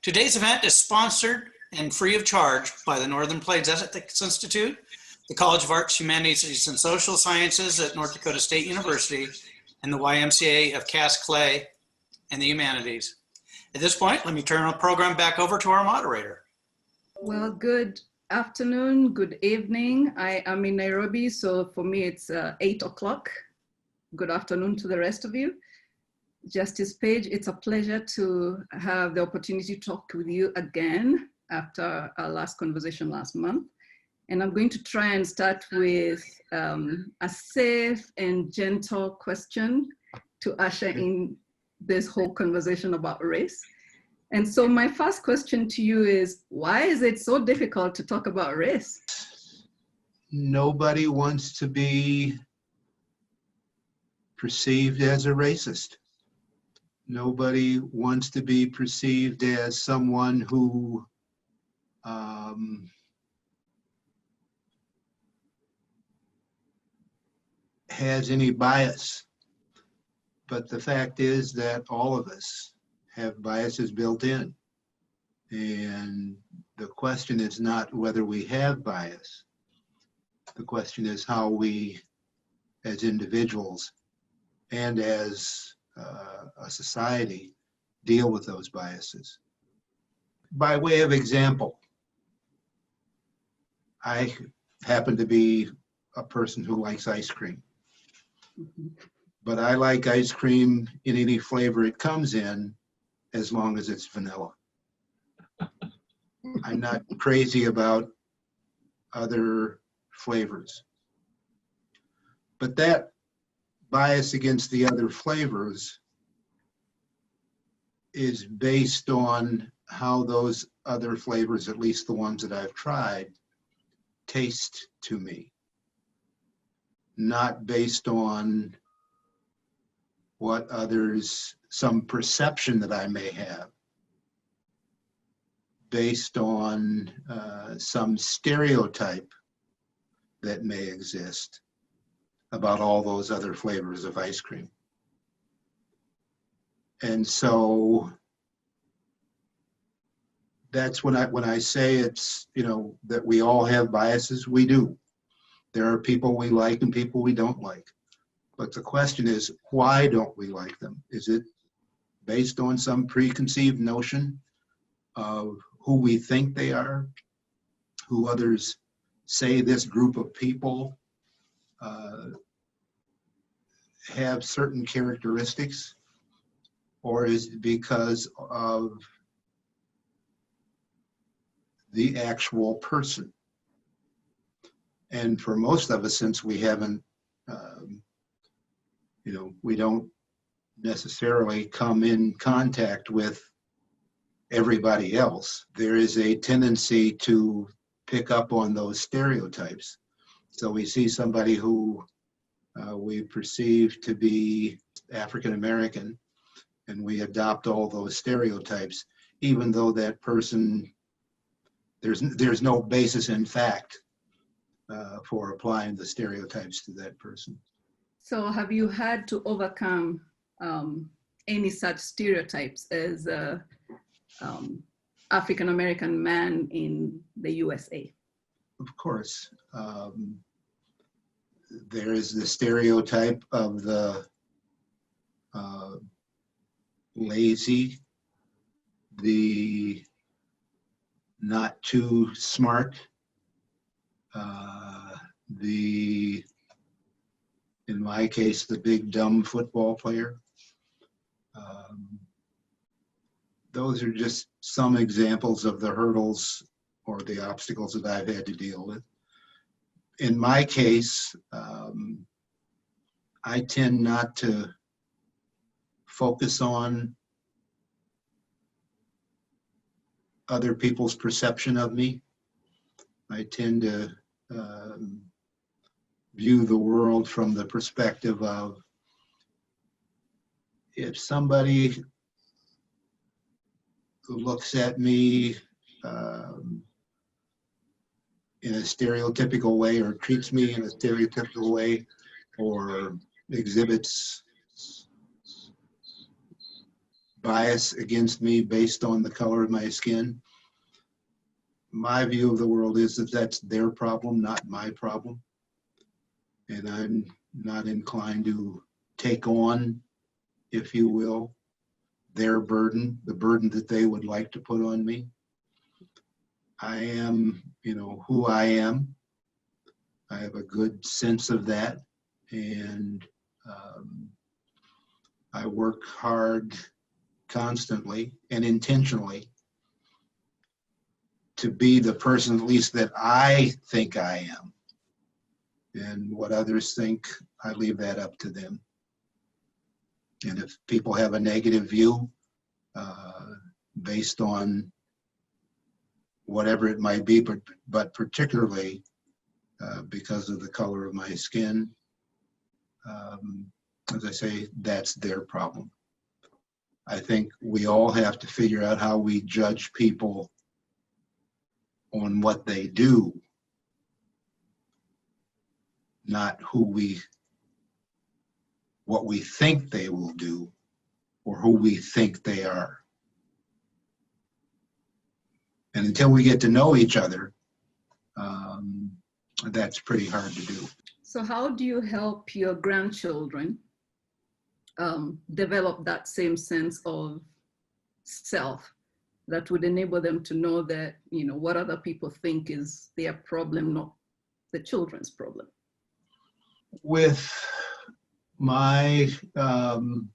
Today's event is sponsored and free of charge by the Northern Plains Ethics Institute, the College of Arts, Humanities, and Social Sciences at North Dakota State University, and the YWCA of Cass Clay and the Humanities. At this point, let me turn the program back over to our moderator. Well, good afternoon, good evening. I am in Nairobi, so for me it's 8 o'clock. Good afternoon to the rest of you. Justice Page, it's a pleasure to have the opportunity to talk with you again after our last conversation last month. And I'm going to try and start with a safe and gentle question to usher in this whole conversation about race. And so my first question to you is, why is it so difficult to talk about race? Nobody wants to be perceived as a racist. Nobody wants to be perceived as someone who has any bias. But the fact is that all of us have biases built in. And the question is not whether we have bias. The question is how we, as individuals and as a society, deal with those biases. By way of example, I happen to be a person who likes ice cream. But I like ice cream in any flavor it comes in, as long as it's vanilla. I'm not crazy about other flavors. But that bias against the other flavors is based on how those other flavors, at least the ones that I've tried, taste to me. Not based on what others, some perception that I may have, based on some stereotype that may exist about all those other flavors of ice cream. And so that's when I say it's, that we all have biases, we do. There are people we like and people we don't like. But the question is, why don't we like them? Is it based on some preconceived notion of who we think they are, who others say this group of people have certain characteristics, or is it because of the actual person? And for most of us, since we haven't, we don't necessarily come in contact with everybody else, there is a tendency to pick up on those stereotypes. So we see somebody who we perceive to be African American, and we adopt all those stereotypes, even though that person, there's no basis in fact for applying the stereotypes to that person. So have you had to overcome any such stereotypes as a African American man in the USA? Of course. There is the stereotype of the lazy, the not too smart, in my case, the big dumb football player. Those are just some examples of the hurdles or the obstacles that I've had to deal with. In my case, I tend not to focus on other people's perception of me. I tend to view the world from the perspective of, if somebody looks at me in a stereotypical way, or treats me in a stereotypical way, or exhibits bias against me based on the color of my skin. My view of the world is that that's their problem, not my problem. And I'm not inclined to take on, if you will, their burden, the burden that they would like to put on me. I am, who I am. I have a good sense of that. And I work hard constantly and intentionally to be the person, at least that I think I am. And what others think, I leave that up to them. And if people have a negative view based on whatever it might be, but particularly because of the color of my skin, as I say, that's their problem. I think we all have to figure out how we judge people on what they do, not what we think they will do or who we think they are. And until we get to know each other, that's pretty hard to do. So how do you help your grandchildren develop that same sense of self that would enable them to know that, what other people think is their problem, not the children's problem? With my, I've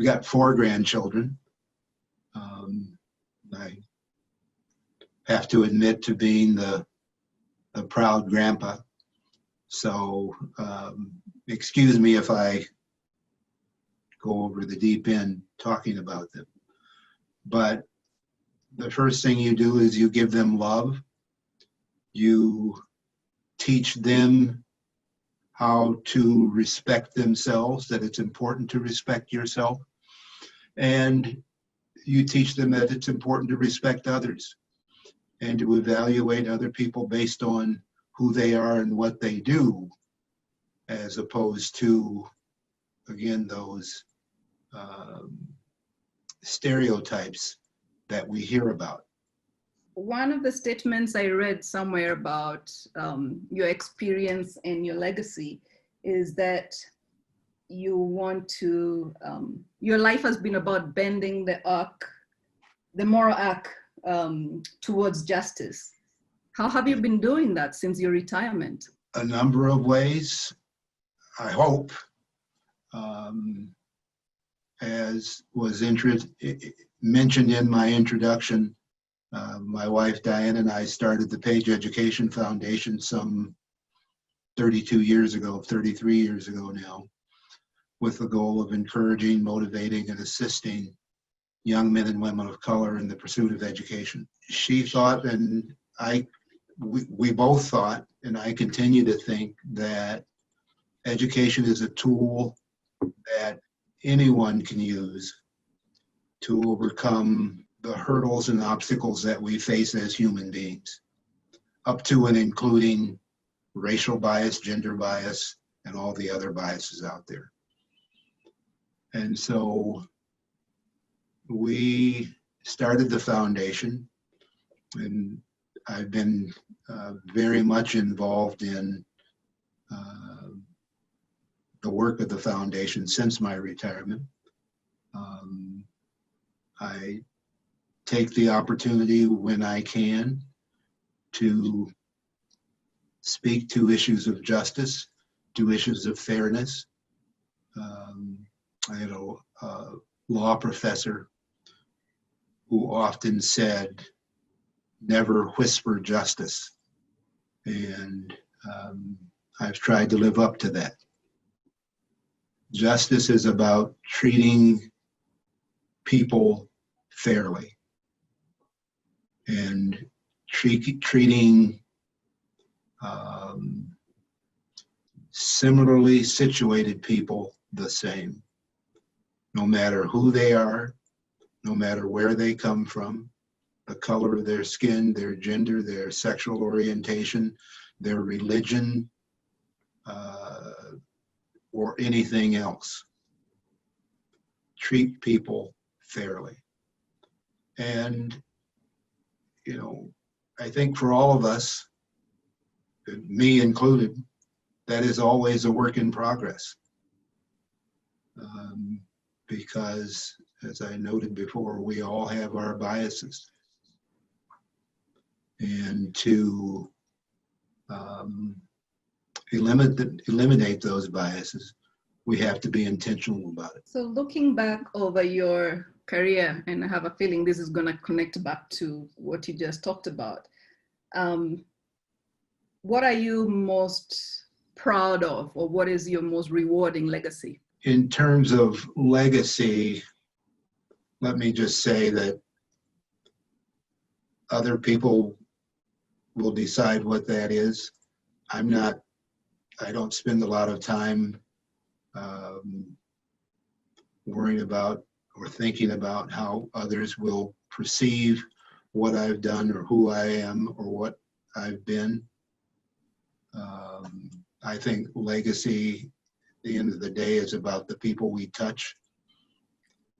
got 4 grandchildren. I have to admit to being the proud grandpa. So excuse me if I go over the deep end talking about them. But the first thing you do is you give them love. You teach them how to respect themselves, that it's important to respect yourself. And you teach them that it's important to respect others and to evaluate other people based on who they are and what they do, as opposed to, again, those stereotypes that we hear about. One of the statements I read somewhere about your experience and your legacy is that you want to, your life has been about bending the moral arc towards justice. How have you been doing that since your retirement? A number of ways, I hope. As was mentioned in my introduction, my wife Diane and I started the Page Education Foundation some 33 years ago now, with the goal of encouraging, motivating, and assisting young men and women of color in the pursuit of education. She thought, and we both thought, and I continue to think, that education is a tool that anyone can use to overcome the hurdles and obstacles that we face as human beings, up to and including racial bias, gender bias, and all the other biases out there. And so we started the foundation, and I've been very much involved in the work of the foundation since my retirement. I take the opportunity when I can to speak to issues of justice, to issues of fairness. I had a law professor who often said, "Never whisper justice." And I've tried to live up to that. Justice is about treating people fairly and treating similarly situated people the same, no matter who they are, no matter where they come from, the color of their skin, their gender, their sexual orientation, their religion, or anything else. treat people fairly. And, you know, I think for all of us, me included, that is always a work in progress. Because, as I noted before, we all have our biases. And to eliminate those biases, we have to be intentional about it. So looking back over your career, and I have a feeling this is going to connect back to what you just talked about. What are you most proud of, or what is your most rewarding legacy? In terms of legacy, let me just say that other people will decide what that is. I don't spend a lot of time worrying about or thinking about how others will perceive what I've done or who I am or what I've been. I think legacy, at the end of the day, is about the people we touch.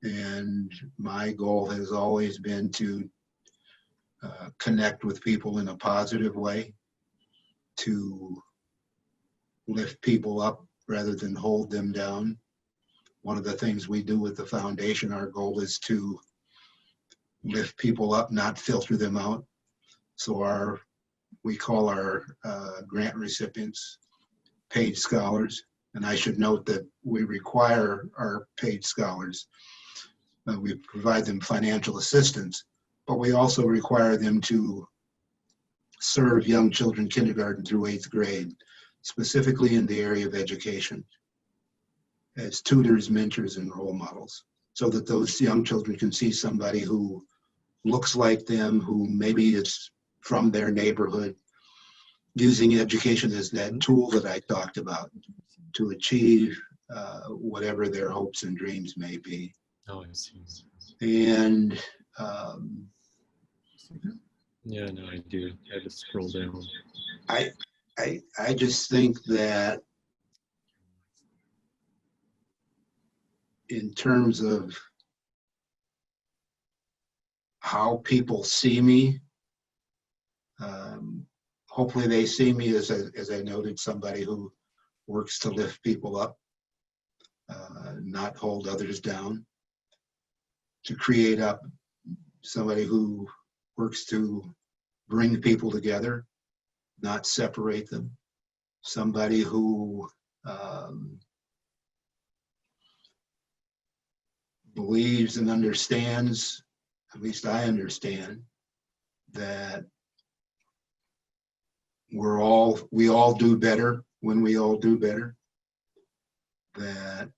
And my goal has always been to connect with people in a positive way, to lift people up rather than hold them down. One of the things we do with the foundation, our goal is to lift people up, not filter them out. So we call our grant recipients paid scholars. And I should note that we require our paid scholars. We provide them financial assistance, but we also require them to serve young children kindergarten through 8th grade, specifically in the area of education, as tutors, mentors, and role models, so that those young children can see somebody who looks like them, who maybe is from their neighborhood, using education as that tool that I talked about to achieve whatever their hopes and dreams may be. Oh, I see. And yeah, no, I do. I had to scroll down. I just think that in terms of how people see me, hopefully they see me as I noted, somebody who works to lift people up, not hold others down, to create up somebody who works to bring people together, not separate them, somebody who believes and understands, at least I understand, that we all do better when we all do better, that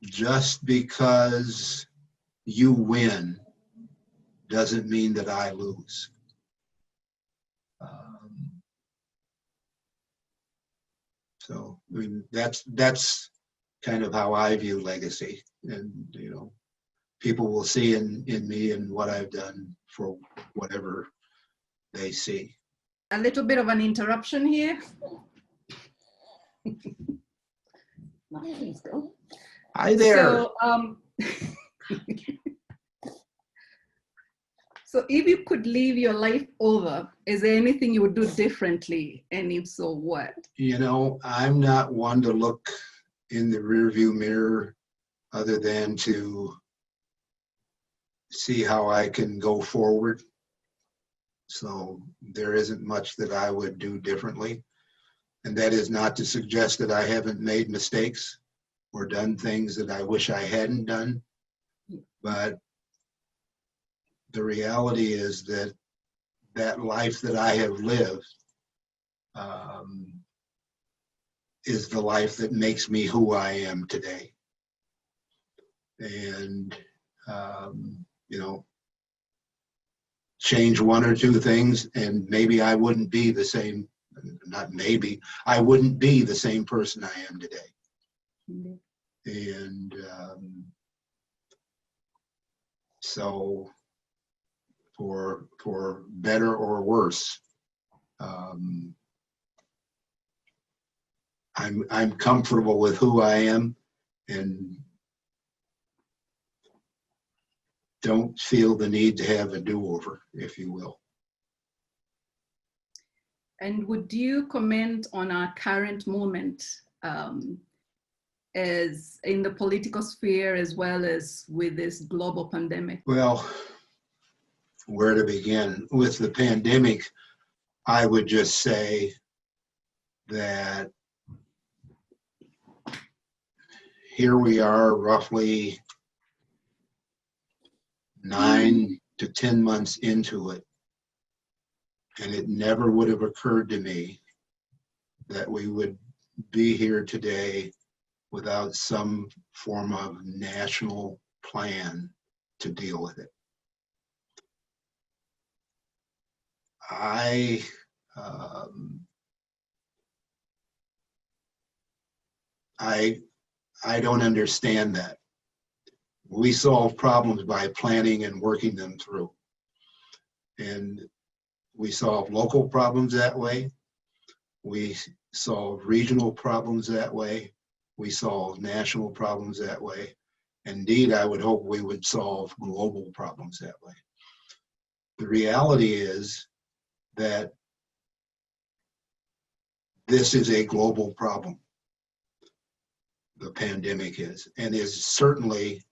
just because you win doesn't mean that I lose. So I mean, that's kind of how I view legacy, and you know, people will see in me and what I've done for whatever they see. A little bit of an interruption here. No, please go. Hi there. So, so if you could live your life over, is there anything you would do differently? And if so, what? You know, I'm not one to look in the rearview mirror other than to see how I can go forward. So there isn't much that I would do differently. And that is not to suggest that I haven't made mistakes or done things that I wish I hadn't done. But the reality is that that life that I have lived is the life that makes me who I am today. And, you know, change one or two things and maybe I wouldn't be the same, not maybe, I wouldn't be the same person I am today. And so for better or worse, I'm comfortable with who I am and don't feel the need to have a do-over, if you will. And would you comment on our current moment as in the political sphere as well as with this global pandemic? Well, where to begin? With the pandemic, I would just say that here we are roughly 9 to 10 months into it. And it never would have occurred to me that we would be here today without some form of national plan to deal with it. I don't understand that. We solve problems by planning and working them through. And we solve local problems that way. We solve regional problems that way. We solve national problems that way. Indeed, I would hope we would solve global problems that way. The reality is that this is a global problem. The pandemic is, and is certainly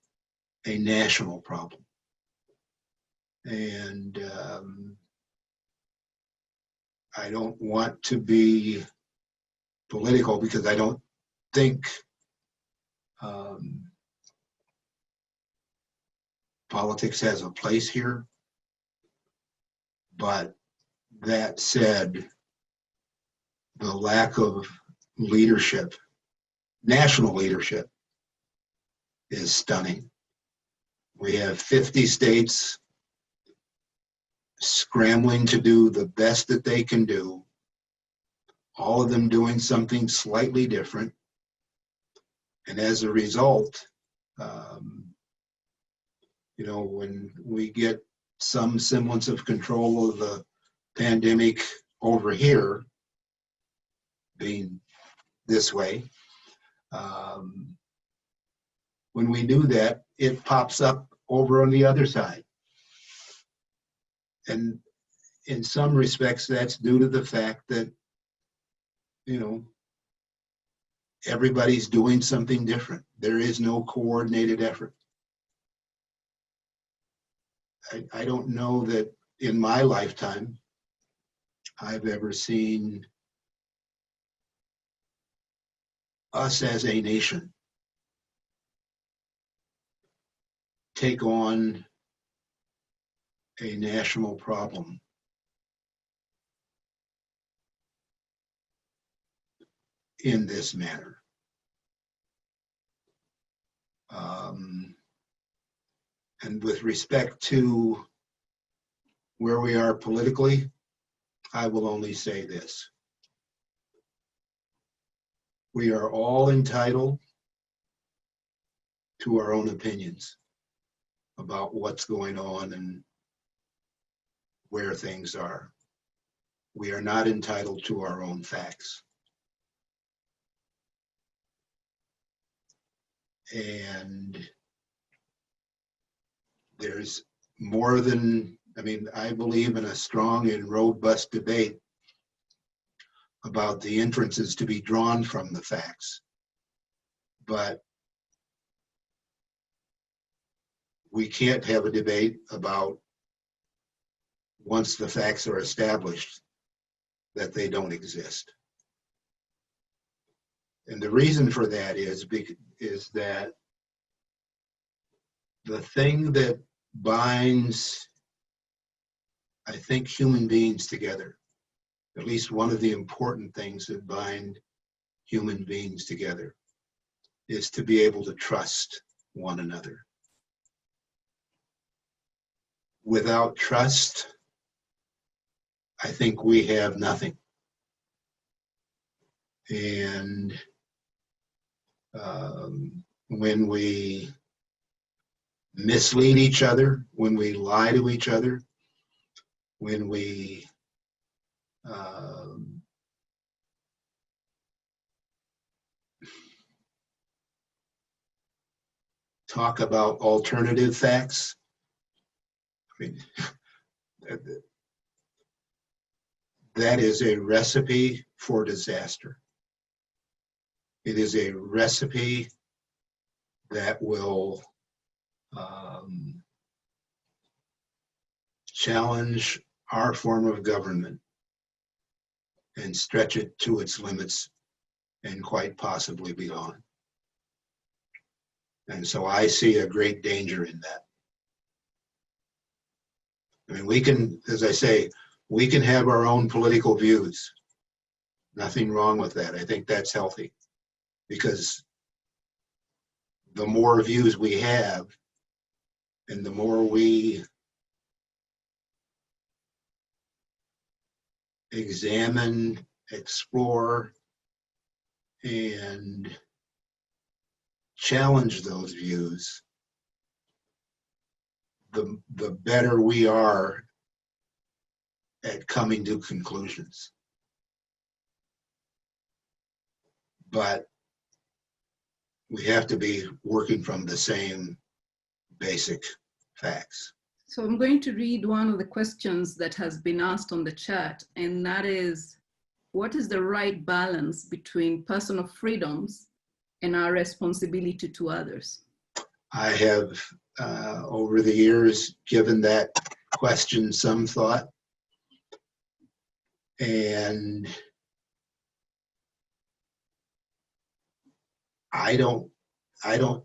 a national problem. And I don't want to be political because I don't think politics has a place here. But that said, the lack of leadership, national leadership, is stunning. We have 50 states scrambling to do the best that they can do, all of them doing something slightly different. And as a result, you know, when we get some semblance of control of the pandemic over here, being this way, when we do that, it pops up over on the other side. And in some respects, that's due to the fact that, you know, everybody's doing something different. There is no coordinated effort. I don't know that in my lifetime I've ever seen us as a nation take on a national problem in this manner. And with respect to where we are politically, I will only say this. We are all entitled to our own opinions about what's going on and where things are. We are not entitled to our own facts. And there's more than, I mean, I believe in a strong and robust debate about the inferences to be drawn from the facts. But we can't have a debate about, once the facts are established, that they don't exist. And the reason for that is that the thing that binds, I think, human beings together, at least one of the important things that bind human beings together, is to be able to trust one another. Without trust, I think we have nothing. And when we mislead each other, when we lie to each other, when we talk about alternative facts. I mean, that is a recipe for disaster. It is a recipe that will challenge our form of government and stretch it to its limits and quite possibly beyond. And so I see a great danger in that. I mean, we can, as I say, we can have our own political views. Nothing wrong with that. I think that's healthy, because the more views we have and the more we examine, explore, and challenge those views, the better we are at coming to conclusions. But we have to be working from the same basic facts. So I'm going to read one of the questions that has been asked on the chat, and that is, what is the right balance between personal freedoms and our responsibility to others? I have, over the years, given that question some thought, and I don't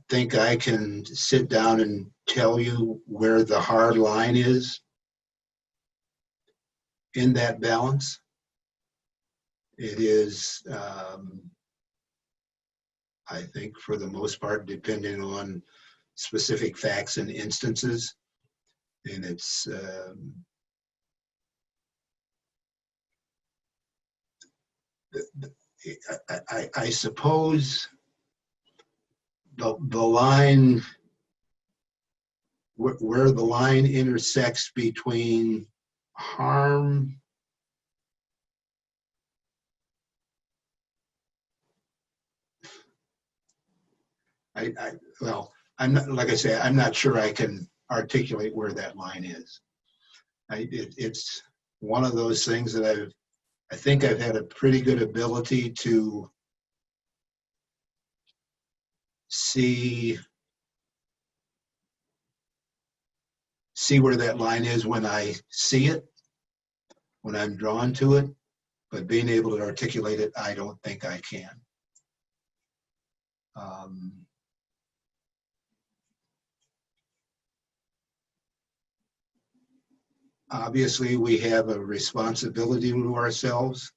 think I can sit down and tell you where the hard line is in that balance. It is, I think, for the most part, depending on specific facts and instances, and it's I suppose the line, where the line intersects between harm well, I'm not, like I say, I'm not sure I can articulate where that line is. It's one of those things that I think I've had a pretty good ability to see where that line is when I see it, when I'm drawn to it, but being able to articulate it, I don't think I can. Obviously, we have a responsibility to ourselves,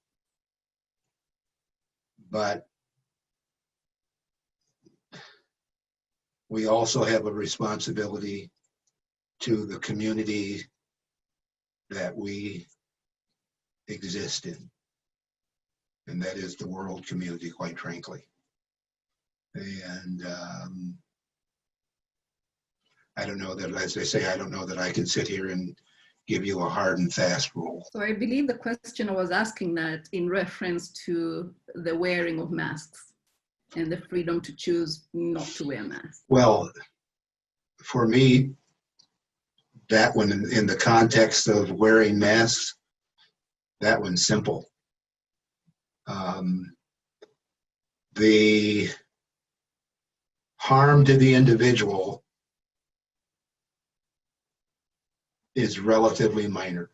but we also have a responsibility to the community that we exist in, and that is the world community, quite frankly. And I don't know that, as I say, I don't know that I can sit here and give you a hard and fast rule. So I believe the questioner was asking that in reference to the wearing of masks and the freedom to choose not to wear masks. Well, for me, that one, in the context of wearing masks, that one's simple. The harm to the individual is relatively minor.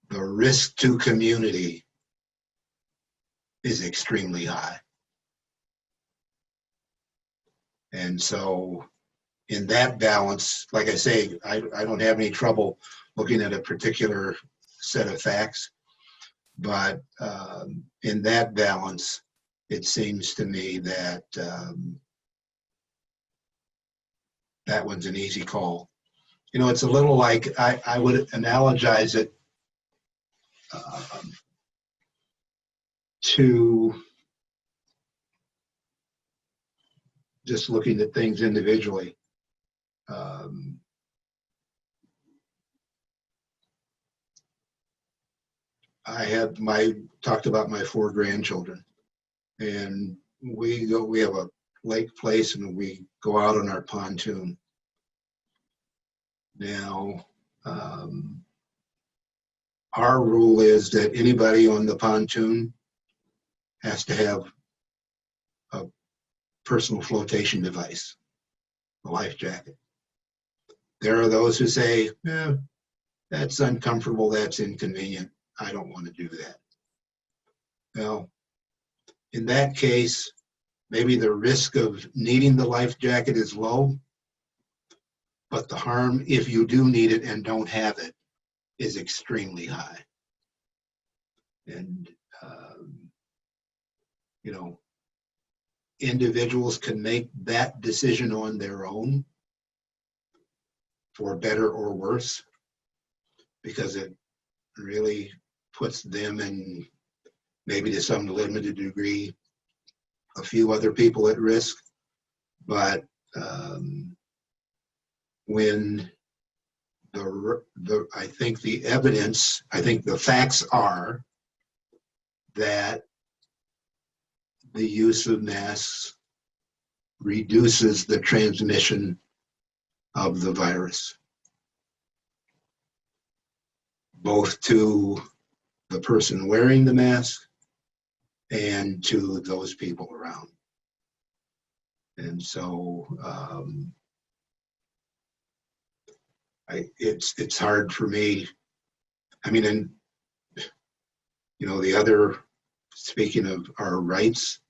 The risk to community is extremely high. And so in that balance, like I say, I don't have any trouble looking at a particular set of facts, but in that balance, it seems to me that that one's an easy call. You know, it's a little like, I would analogize it to just looking at things individually. I have talked about my 4 grandchildren, and we have a lake place and we go out on our pontoon. Now, our rule is that anybody on the pontoon has to have a personal flotation device, a life jacket. There are those who say, that's uncomfortable, that's inconvenient, I don't want to do that. Well, in that case, maybe the risk of needing the life jacket is low, but the harm, if you do need it and don't have it, is extremely high. And, you know, individuals can make that decision on their own for better or worse, because it really puts them and maybe to some limited degree a few other people at risk. But when I think the evidence, I think the facts are that the use of masks reduces the transmission of the virus, both to the person wearing the mask and to those people around. And so it's hard for me. I mean, and you know, the other, speaking of our rights,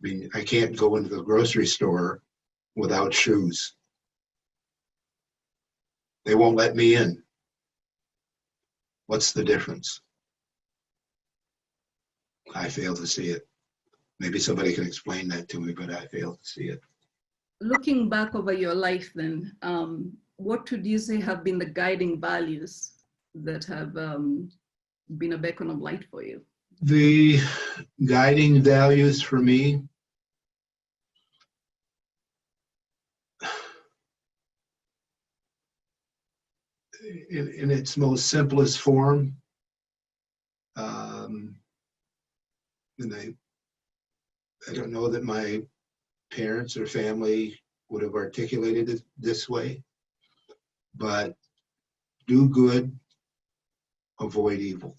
I mean, I can't go into the grocery store without shoes. They won't let me in. What's the difference? I fail to see it. Maybe somebody can explain that to me, but I fail to see it. Looking back over your life then, what would you say have been the guiding values that have been a beacon of light for you? The guiding values for me, in its most simplest form, and I don't know that my parents or family would have articulated it this way, but do good, avoid evil.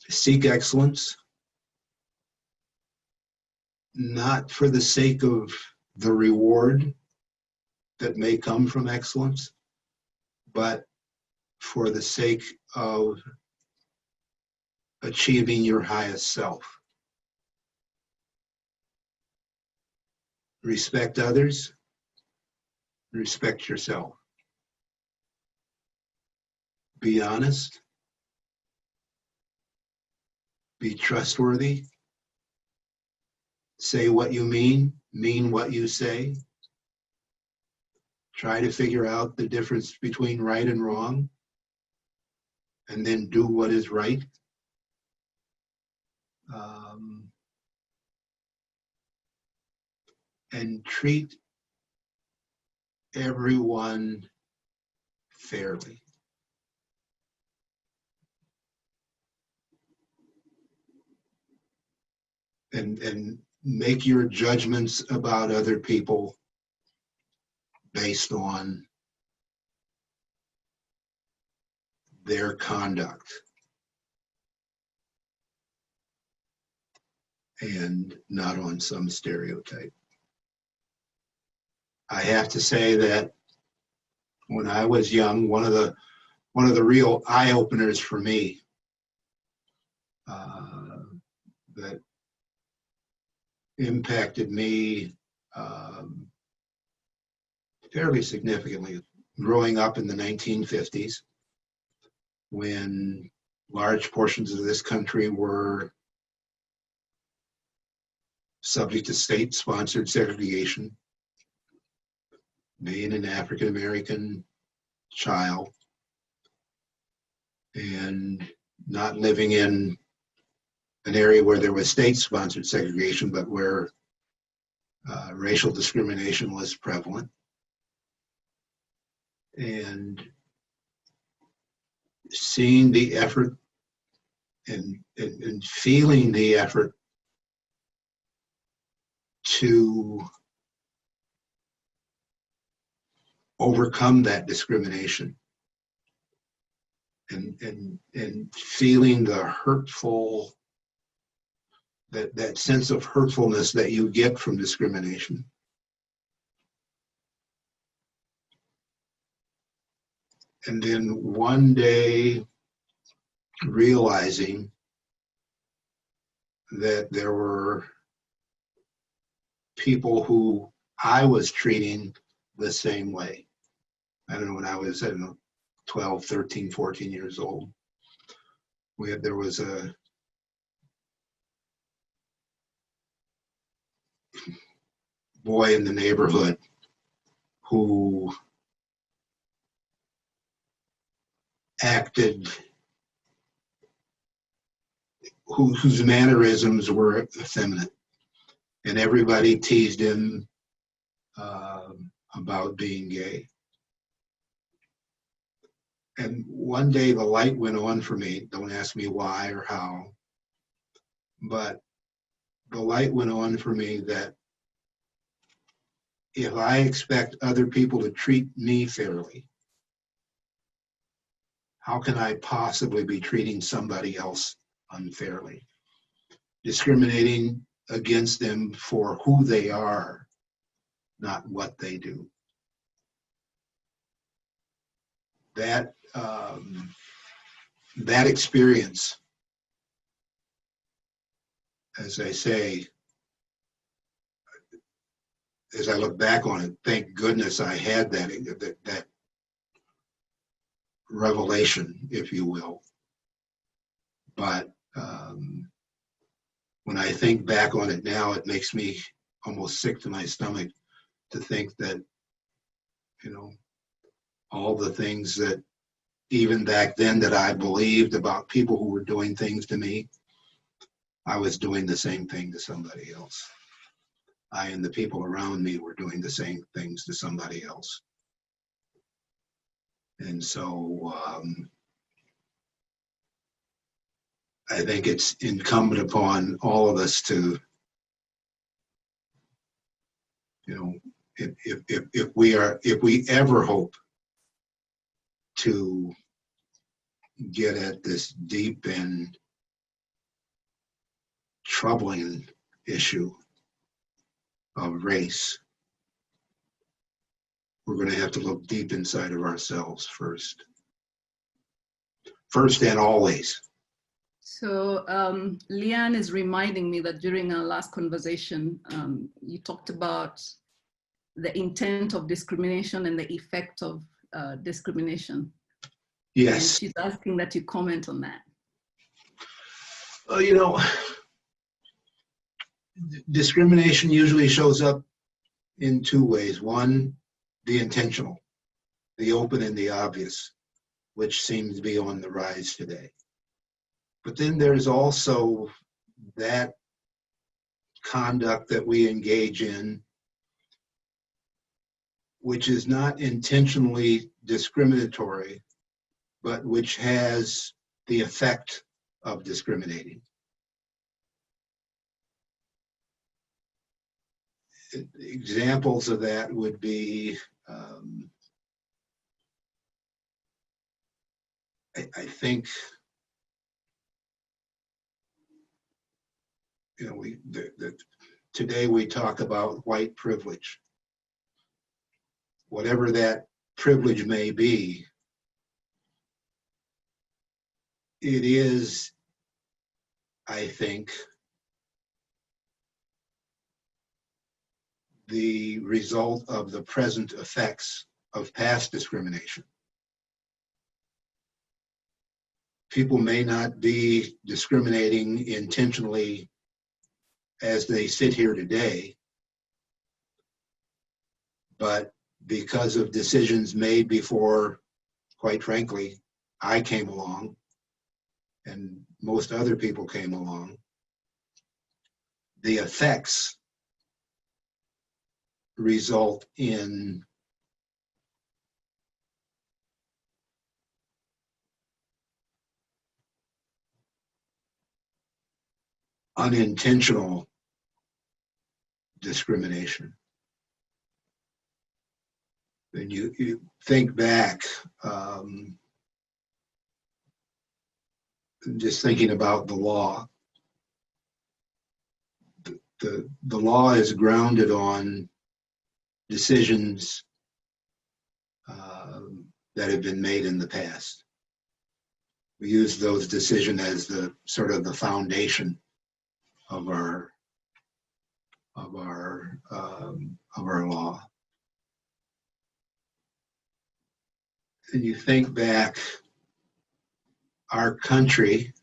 Seek excellence, not for the sake of the reward that may come from excellence, but for the sake of achieving your highest self. Respect others, respect yourself. Be honest, be trustworthy, say what you mean what you say. Try to figure out the difference between right and wrong, and then do what is right. And treat everyone fairly. And make your judgments about other people based on their conduct and not on some stereotype. I have to say that when I was young, one of the real eye-openers for me that impacted me fairly significantly growing up in the 1950s, when large portions of this country were subject to state-sponsored segregation. Being an African-American child and not living in an area where there was state-sponsored segregation, but where racial discrimination was prevalent. And seeing the effort and feeling the effort to overcome that discrimination and feeling the hurtful, that sense of hurtfulness that you get from discrimination. And then one day realizing that there were people who I was treating the same way. I don't know, when I was, 12, 13, 14 years old. There was a boy in the neighborhood who acted, whose mannerisms were effeminate, and everybody teased him about being gay. And one day the light went on for me. Don't ask me why or how, but the light went on for me that if I expect other people to treat me fairly, how can I possibly be treating somebody else unfairly? Discriminating against them for who they are, not what they do. That experience, as I say, as I look back on it, thank goodness I had that revelation, if you will. But when I think back on it now, it makes me almost sick to my stomach to think that, all the things that even back then that I believed about people who were doing things to me, I was doing the same thing to somebody else. I and the people around me were doing the same things to somebody else. And so I think it's incumbent upon all of us to, if we ever hope to get at this deep and troubling issue of race, we're going to have to look deep inside of ourselves first and always. So Leanne is reminding me that during our last conversation, you talked about the intent of discrimination and the effect of discrimination. Yes. And she's asking that you comment on that. Discrimination usually shows up in two ways. One, the intentional, the open and the obvious, which seems to be on the rise today. But then there's also that conduct that we engage in, which is not intentionally discriminatory, but which has the effect of discriminating. Examples of that would be, I think, today we talk about white privilege. Whatever that privilege may be, it is, I think, the result of the present effects of past discrimination. People may not be discriminating intentionally as they sit here today, but because of decisions made before, quite frankly, I came along and most other people came along, the effects result in unintentional discrimination. And you think back, just thinking about the law. The law is grounded on decisions that have been made in the past. We use those decisions as the sort of the foundation of our law. And you think back, our country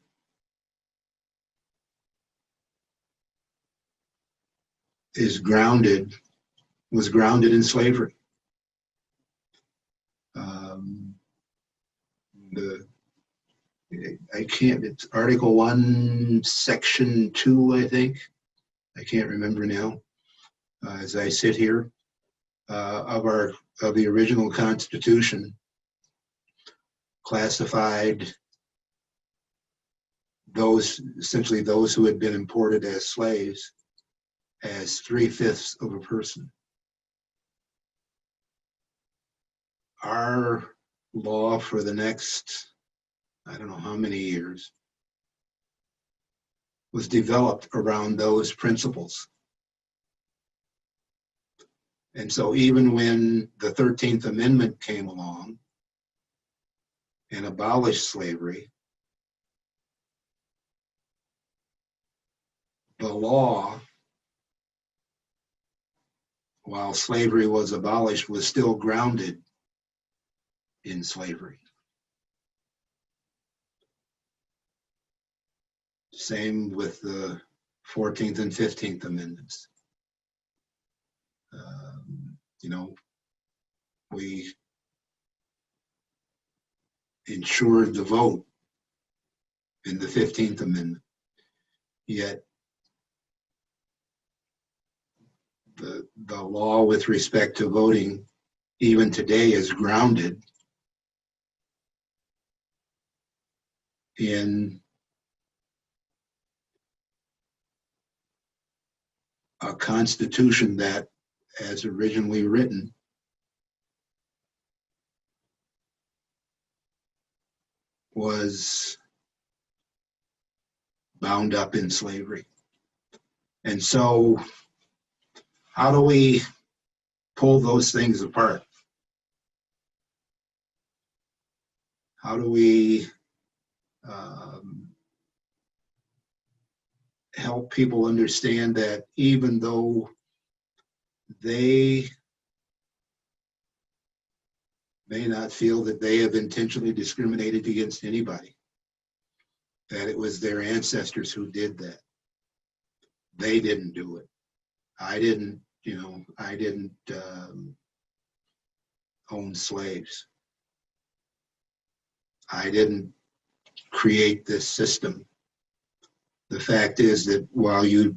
was grounded in slavery. It's Article 1, Section 2, I think. I can't remember now. As I sit here, of the original Constitution, classified essentially those who had been imported as slaves as 3/5 of a person. Our law for the next, I don't know how many years, was developed around those principles. And so even when the 13th Amendment came along and abolished slavery, the law, while slavery was abolished, was still grounded in slavery. Same with the 14th and 15th Amendments. We ensured the vote in the 15th Amendment, yet the law with respect to voting even today is grounded in a constitution that, as originally written, was bound up in slavery. And so how do we pull those things apart? How do we help people understand that even though they may not feel that they have intentionally discriminated against anybody, that it was their ancestors who did that? They didn't do it. I didn't own slaves. I didn't create this system. The fact is that while you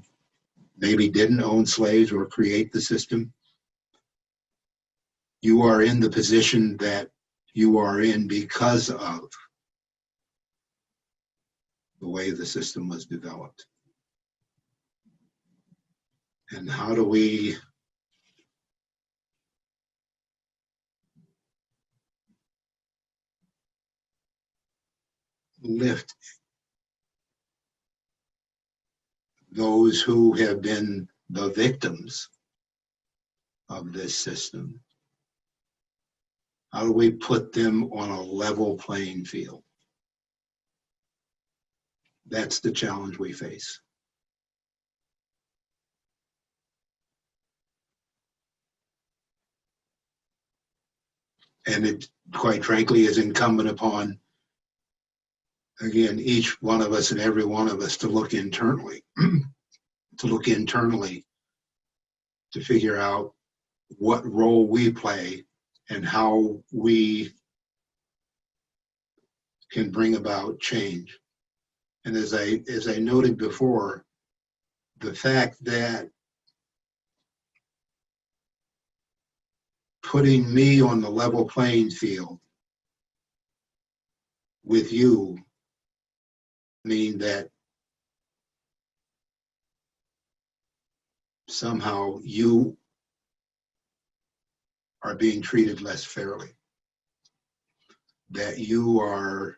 maybe didn't own slaves or create the system, you are in the position that you are in because of the way the system was developed. And how do we lift those who have been the victims of this system? How do we put them on a level playing field? That's the challenge we face. And it, quite frankly, is incumbent upon, again, each one of us and every one of us to look internally, to figure out what role we play and how we can bring about change. And as I noted before, the fact that putting me on the level playing field with you mean that somehow you are being treated less fairly, that you are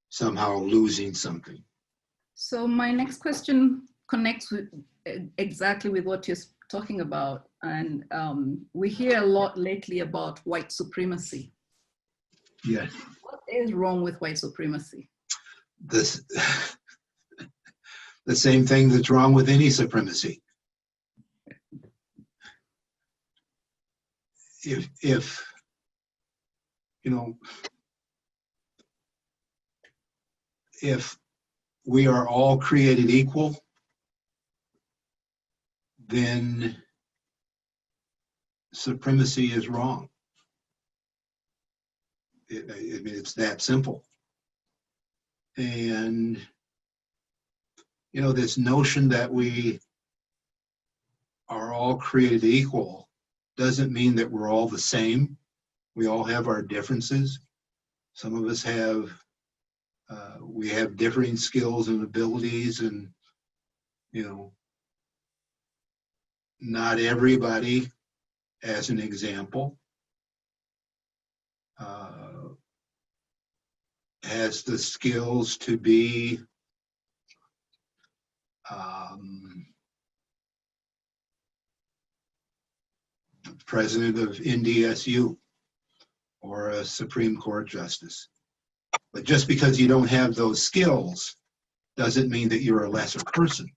somehow losing something. So my next question connects with exactly with what you're talking about. And we hear a lot lately about white supremacy. Yes. What is wrong with white supremacy? This, the same thing that's wrong with any supremacy. If you know, if we are all created equal, then supremacy is wrong. I mean, it's that simple. And, you know, this notion that we are all created equal doesn't mean that we're all the same. We all have our differences. Some of us have, we have differing skills and abilities, and, you know, not everybody, as an example, has the skills to be president of NDSU or a Supreme Court justice. But just because you don't have those skills doesn't mean that you're a lesser person.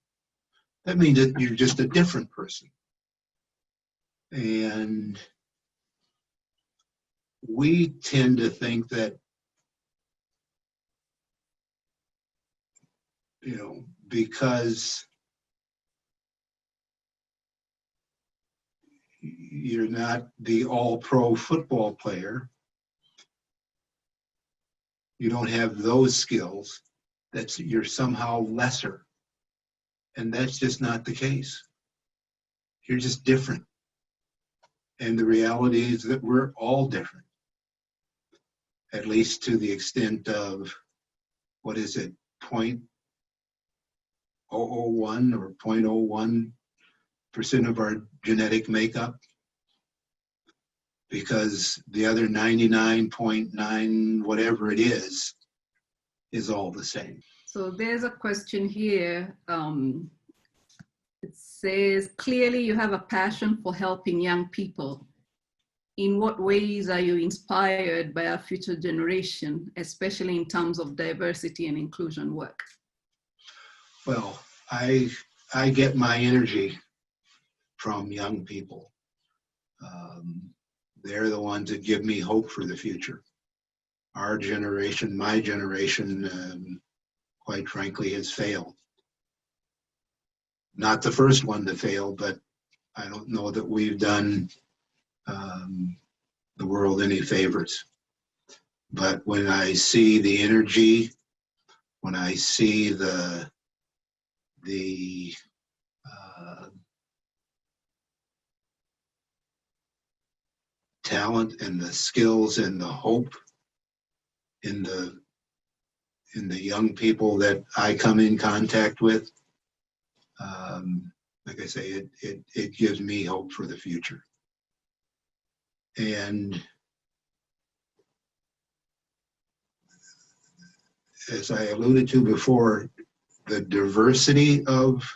That means that you're just a different person. And we tend to think that, you know, because you're not the all-pro football player, you don't have those skills, that you're somehow lesser. And that's just not the case. You're just different. And the reality is that we're all different, at least to the extent of, what is it, 0.001 or 0.01% of our genetic makeup, because the other 99.9 whatever it is all the same. So there's a question here. It says, clearly you have a passion for helping young people. In what ways are you inspired by our future generation, especially in terms of diversity and inclusion work? Well, I get my energy from young people. They're the ones that give me hope for the future. Our generation, my generation, quite frankly, has failed. Not the first one to fail, but I don't know that we've done the world any favors. But when I see the energy, when I see the talent and the skills and the hope in the young people that I come in contact with, like I say, it gives me hope for the future. And as I alluded to before, the diversity of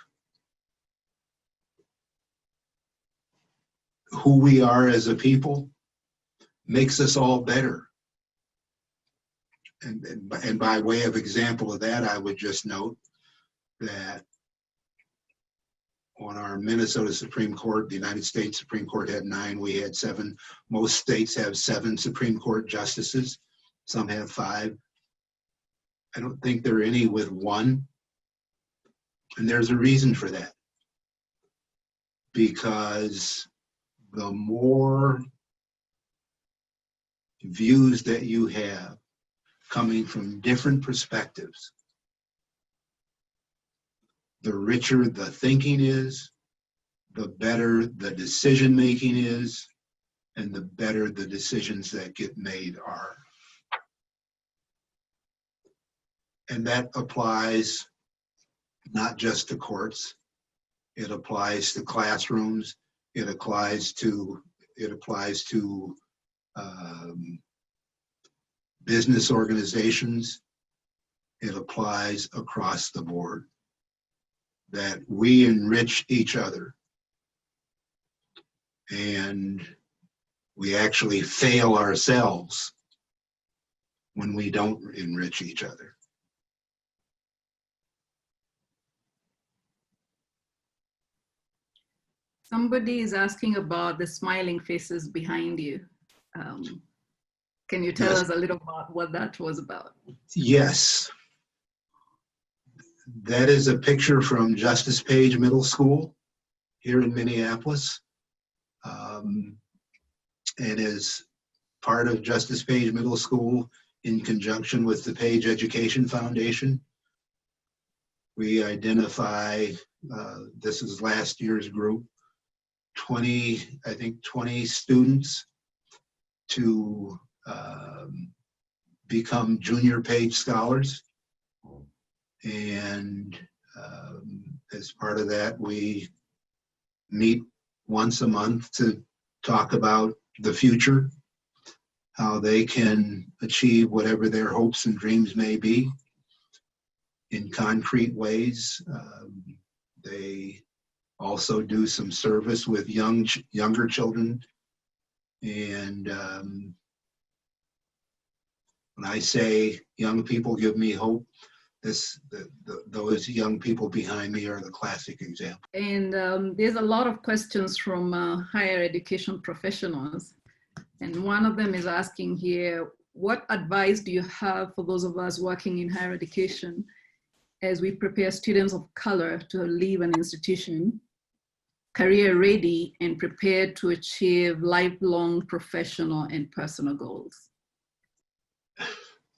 who we are as a people makes us all better. And by way of example of that, I would just note that on our Minnesota Supreme Court, the United States Supreme Court had 9, we had 7. Most states have 7 Supreme Court justices. Some have 5. I don't think there are any with 1. And there's a reason for that. Because the more views that you have coming from different perspectives, the richer the thinking is, the better the decision making is, and the better the decisions that get made are. And that applies not just to courts, It applies to classrooms. It applies to business organizations. It applies across the board, that we enrich each other and we actually fail ourselves when we don't enrich each other. Somebody is asking about the smiling faces behind you. Can you tell Yes. us a little about what that was about? Yes. That is a picture from Justice Page Middle School here in Minneapolis. And as part of Justice Page Middle School, in conjunction with the Page Education Foundation, we identify, this is last year's group, 20 students to become junior Page scholars. And as part of that, we meet once a month to talk about the future, how they can achieve whatever their hopes and dreams may be in concrete ways. They also do some service with younger children. And when I say young people give me hope, those young people behind me are the classic example. And there's a lot of questions from higher education professionals. And one of them is asking here, what advice do you have for those of us working in higher education as we prepare students of color to leave an institution, career ready and prepared to achieve lifelong professional and personal goals?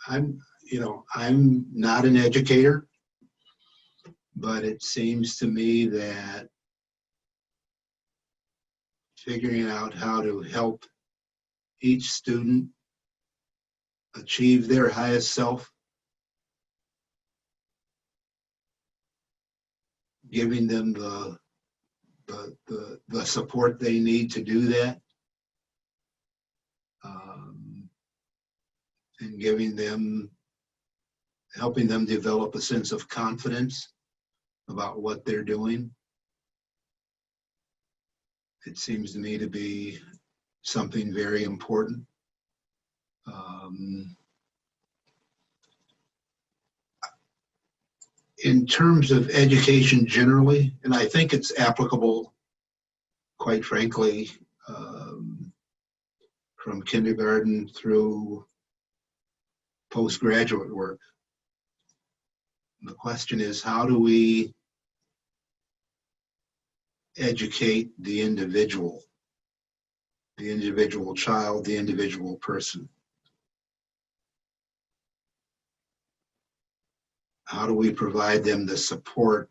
I'm not an educator, but it seems to me that figuring out how to help each student achieve their highest self, giving them the support they need to do that, and helping them develop a sense of confidence about what they're doing. It seems to me to be something very important. In terms of education generally, and I think it's applicable, quite frankly, from kindergarten through postgraduate work. The question is, how do we educate the individual child, the individual person? How do we provide them the support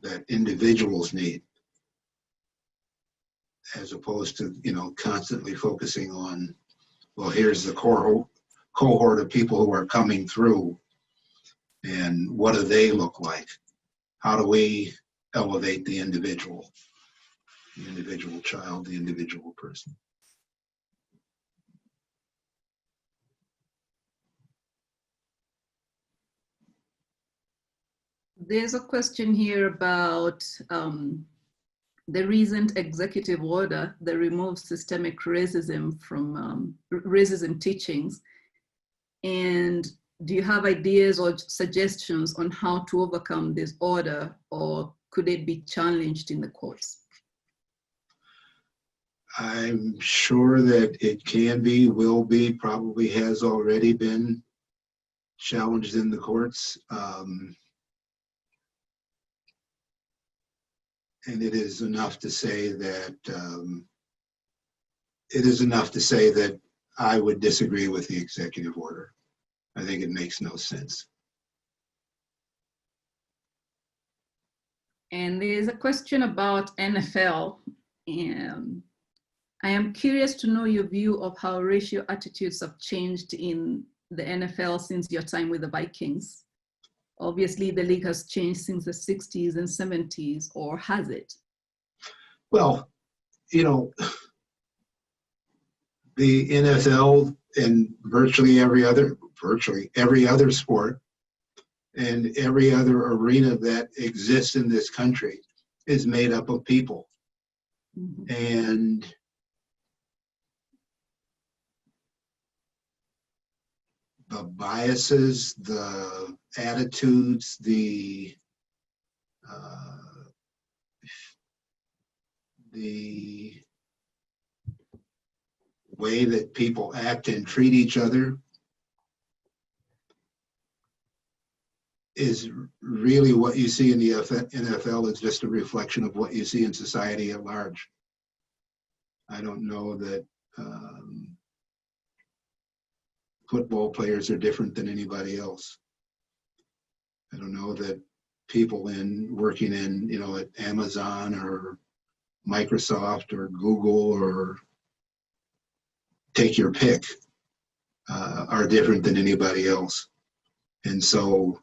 that individuals need, as opposed to, constantly focusing on, well, here's the cohort of people who are coming through, and what do they look like? How do we elevate the individual child, the individual person? There's a question here about the recent executive order that removes systemic racism from racism teachings. And do you have ideas or suggestions on how to overcome this order, or could it be challenged in the courts? I'm sure that it can be, will be, probably has already been challenged in the courts. And it is enough to say that I would disagree with the executive order. I think it makes no sense. And there's a question about NFL. I am curious to know your view of how racial attitudes have changed in the NFL since your time with the Vikings. Obviously, the league has changed since the 60s and 70s, or has it? Well, you know, the NFL and virtually every other sport and every other arena that exists in this country is made up of people. Mhm. And the biases, the attitudes, the way that people act and treat each other is really what you see in the NFL is just a reflection of what you see in society at large. I don't know that football players are different than anybody else. I don't know that people working in, you know, at Amazon or Microsoft or Google or take your pick are different than anybody else. And so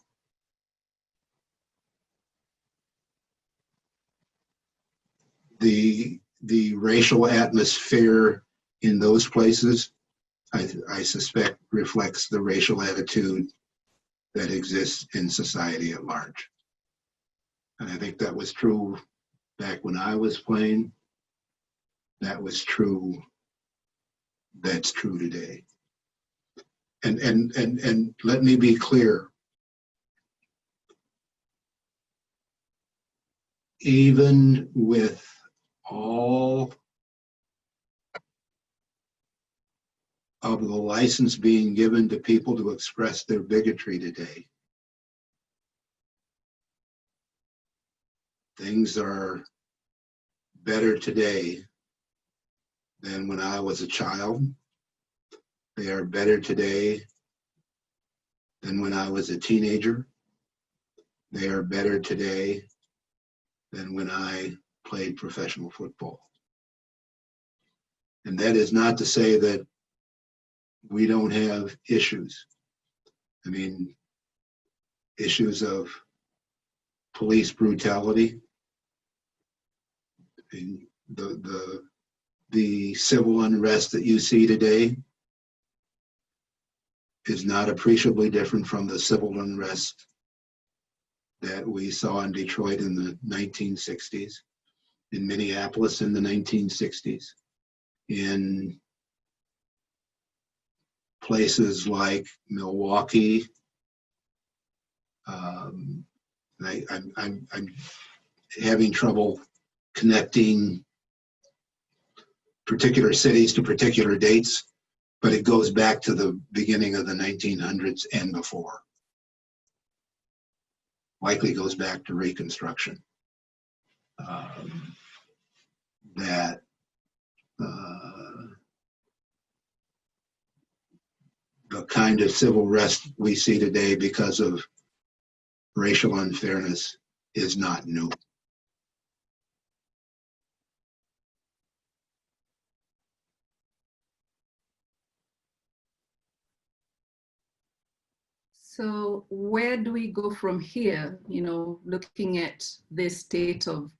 the racial atmosphere in those places, I suspect, reflects the racial attitude that exists in society at large. And I think that was true back when I was playing. That was true. That's true today. And let me be clear. Even with all of the license being given to people to express their bigotry today, things are better today than when I was a child. They are better today than when I was a teenager. They are better today than when I played professional football. And that is not to say that we don't have issues. I mean, issues of police brutality, and the civil unrest that you see today is not appreciably different from the civil unrest that we saw in Detroit in the 1960s, in Minneapolis in the 1960s, in places like Milwaukee. I'm having trouble connecting particular cities to particular dates, but it goes back to the beginning of the 1900s and before. Likely goes back to Reconstruction. That the kind of civil unrest we see today because of racial unfairness is not new. So where do we go from here, you know, looking at this state of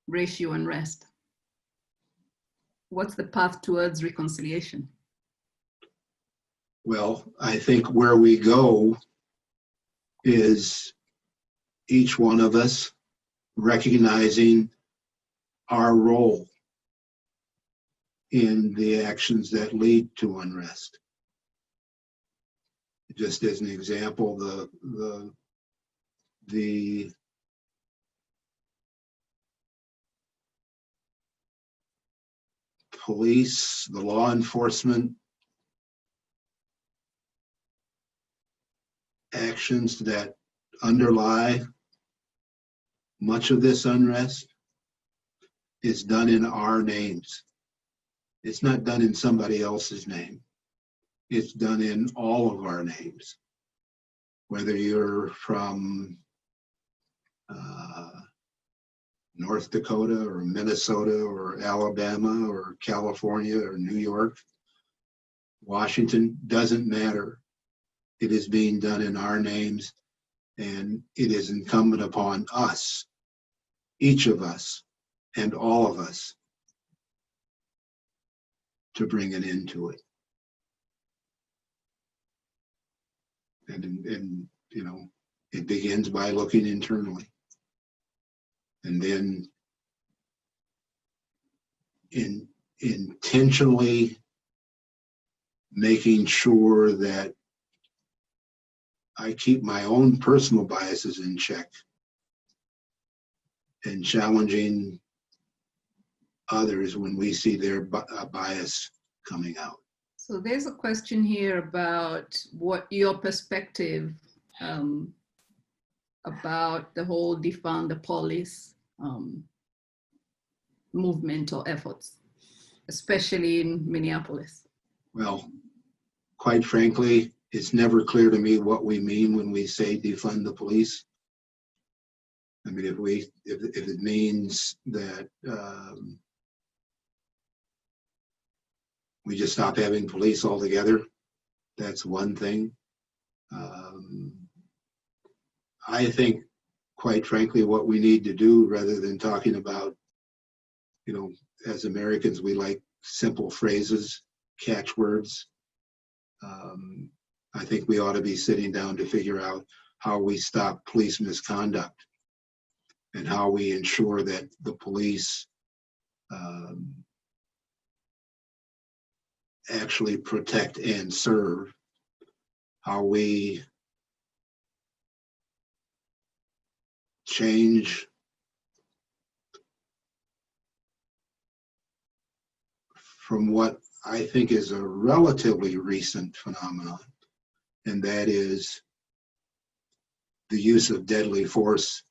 racial unrest? What's the path towards reconciliation? Well, I think where we go is each one of us recognizing our role in the actions that lead to unrest. Just as an example, the police, the law enforcement actions that underlie much of this unrest is done in our names. It's not done in somebody else's name. It's done in all of our names. Whether you're from North Dakota or Minnesota or Alabama or California or New York, Washington, doesn't matter. It is being done in our names, And it is incumbent upon us, each of us, and all of us, to bring an end to it. And you know, it begins by looking internally. And then intentionally making sure that I keep my own personal biases in check and challenging others when we see their bias coming out. So there's a question here about what your perspective about the whole defund the police movement or efforts, especially in Minneapolis. Well, quite frankly, it's never clear to me what we mean when we say defund the police. I mean, if it means that we just stop having police altogether, that's one thing. I think, quite frankly, what we need to do, rather than talking about, you know, as Americans, we like simple phrases, catchwords. I think we ought to be sitting down to figure out how we stop police misconduct and how we ensure that the police actually protect and serve, how we change from what I think is a relatively recent phenomenon, and that is the use of deadly force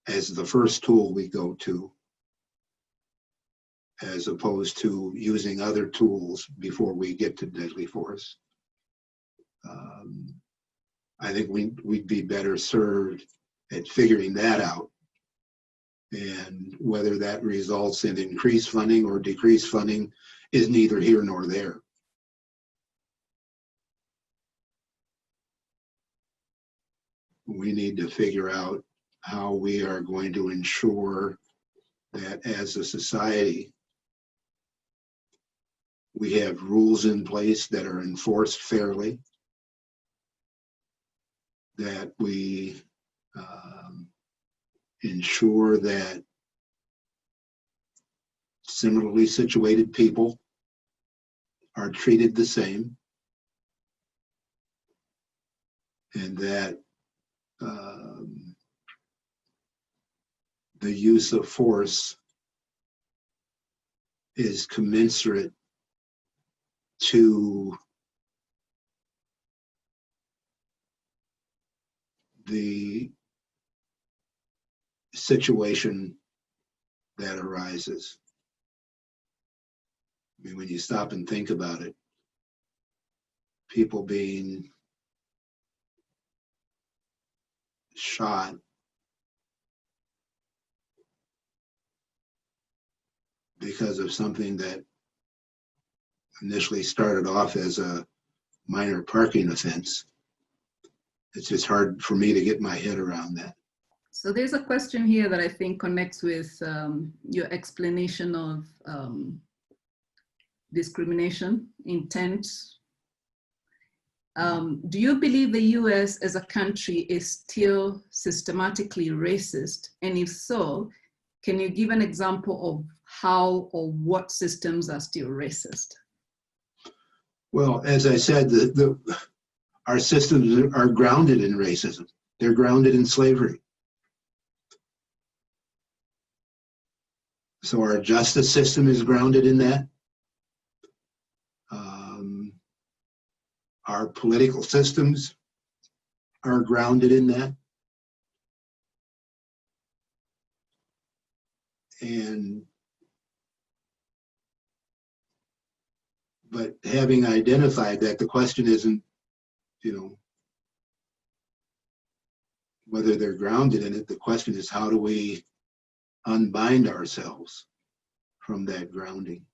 as the first tool we go to, as opposed to using other tools before we get to deadly force. I think we'd be better served at figuring that out, and whether that results in increased funding or decreased funding is neither here nor there. We need to figure out how we are going to ensure that as a society, we have rules in place that are enforced fairly, that we ensure that similarly situated people are treated the same, and that the use of force is commensurate to the situation that arises. I mean, when you stop and think about it, people being shot because of something that initially started off as a minor parking offense, it's just hard for me to get my head around that. So there's a question here that I think connects with your explanation of discrimination, intent. Do you believe the US as a country is still systematically racist? And if so, can you give an example of how or what systems are still racist? Well, as I said, our systems are grounded in racism. They're grounded in slavery. So our justice system is grounded in that. Our political systems are grounded in that. But having identified that, the question isn't, you know, whether they're grounded in it. The question is, how do we unbind ourselves from that grounding?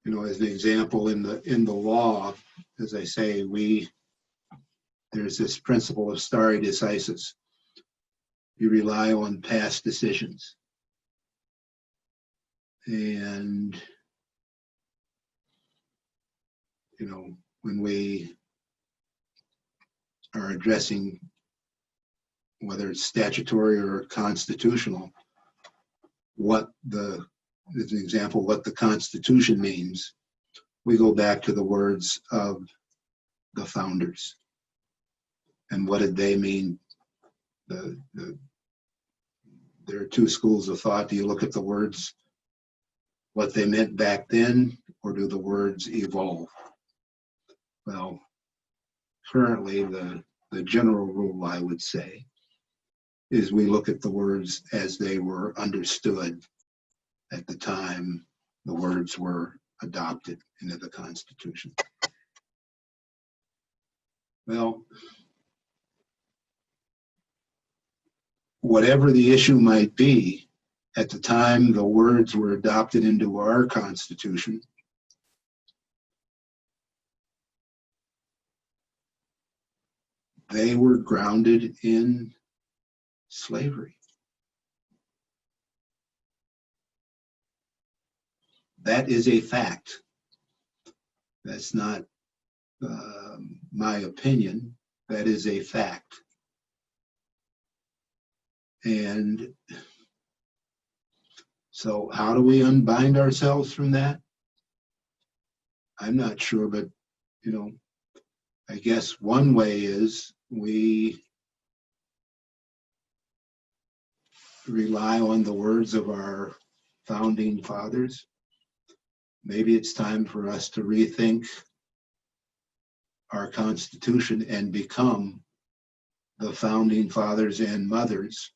You know, as an example, in the law, as I say, there's this principle of stare decisis. You rely on past decisions. And, you know, when we are addressing whether it's statutory or constitutional, as an example, what the Constitution means, we go back to the words of the founders. And what did they mean? There are two schools of thought. Do you look at the words, what they meant back then, or do the words evolve? Well, currently the general rule, I would say, is we look at the words as they were understood at the time the words were adopted into the Constitution. Well, whatever the issue might be, at the time the words were adopted into our Constitution, they were grounded in slavery. That is a fact. That's not my opinion. That is a fact. And so how do we unbind ourselves from that? I'm not sure, but, you know, I guess one way is we rely on the words of our founding fathers. Maybe it's time for us to rethink our Constitution and become the founding fathers and mothers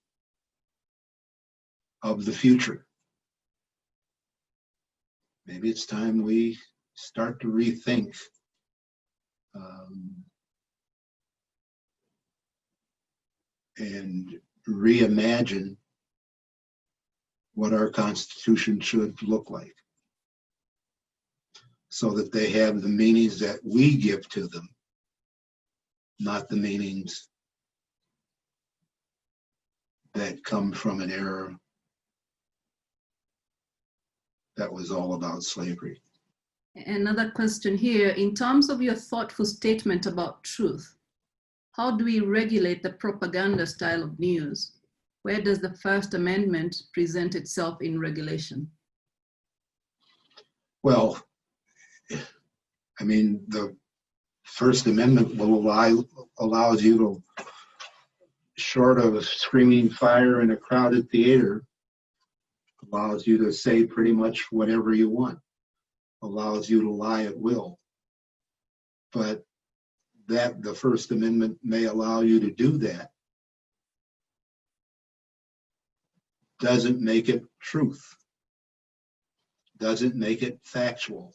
of the future. Maybe it's time we start to rethink and reimagine what our Constitution should look like, so that they have the meanings that we give to them, not the meanings that come from an era that was all about slavery. Another question here, in terms of your thoughtful statement about truth, how do we regulate the propaganda style of news? Where does the First Amendment present itself in regulation? Well, I mean, the First Amendment allows you to, short of screaming fire in a crowded theater, allows you to say pretty much whatever you want, allows you to lie at will. But that the First Amendment may allow you to do that doesn't make it truth, doesn't make it factual.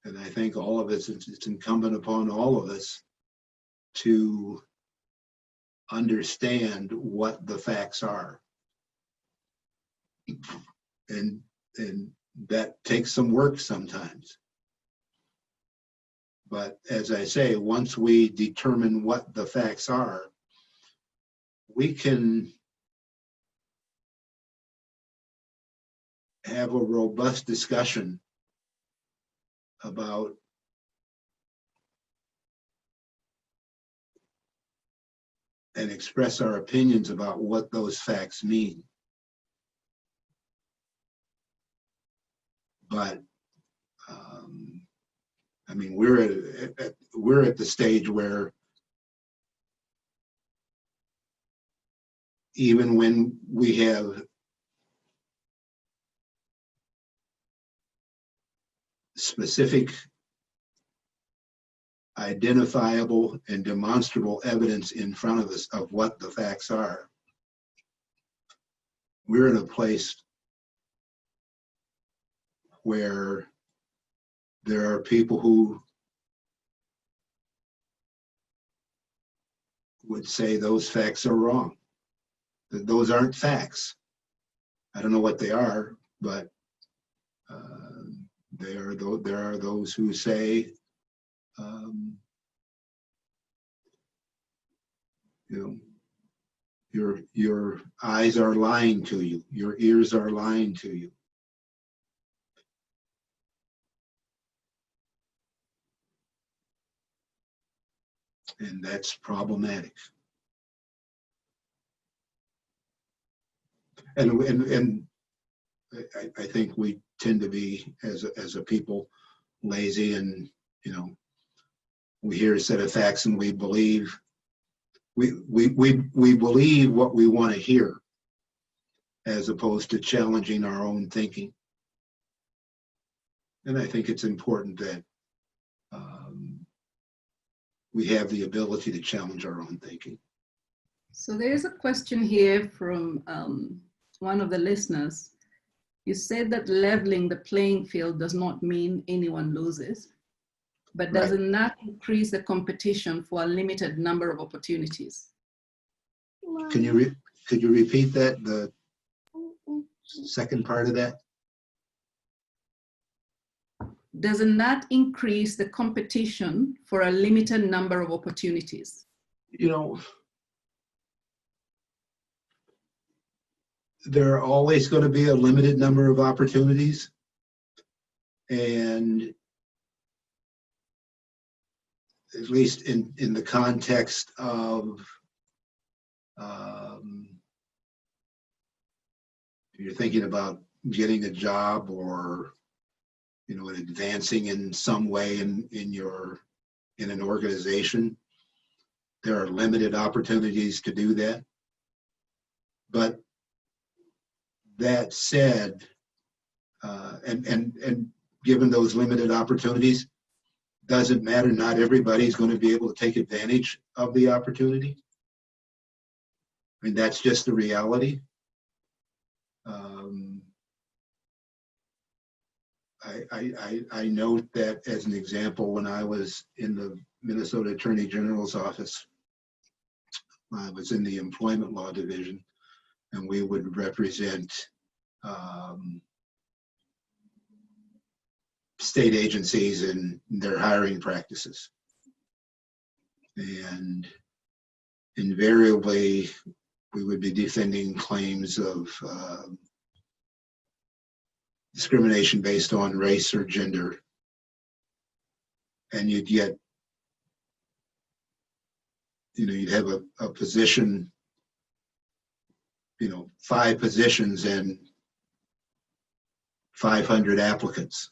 And I think all of us, it's incumbent upon all of us to understand what the facts are. And that takes some work sometimes. But as I say, once we determine what the facts are, we can have a robust discussion about and express our opinions about what those facts mean. But I mean, we're at the stage where even when we have specific, identifiable, and demonstrable evidence in front of us of what the facts are, we're in a place where there are people who would say those facts are wrong, that those aren't facts. I don't know what they are, but There are those who say, your eyes are lying to you, your ears are lying to you. And that's problematic. And I think we tend to be, as a people, lazy, and we hear a set of facts and we believe we believe what we want to hear, as opposed to challenging our own thinking. And I think it's important that we have the ability to challenge our own thinking. So there is a question here from one of the listeners. You said that leveling the playing field does not mean anyone loses, but doesn't that increase the competition for a limited number of opportunities? Could you repeat that, the second part of that? Doesn't that increase the competition for a limited number of opportunities? There are always going to be a limited number of opportunities. And at least in the context of you're thinking about getting a job, or advancing in some way in an organization, there are limited opportunities to do that. But that said, and given those limited opportunities, doesn't matter. Not everybody's going to be able to take advantage of the opportunity. I mean, that's just the reality. I note that, as an example, when I was in the Minnesota Attorney General's office, I was in the Employment Law Division, and we would represent state agencies and their hiring practices. And invariably, we would be defending claims of discrimination based on race or gender. And you'd get, you'd have a position, 5 positions and 500 applicants.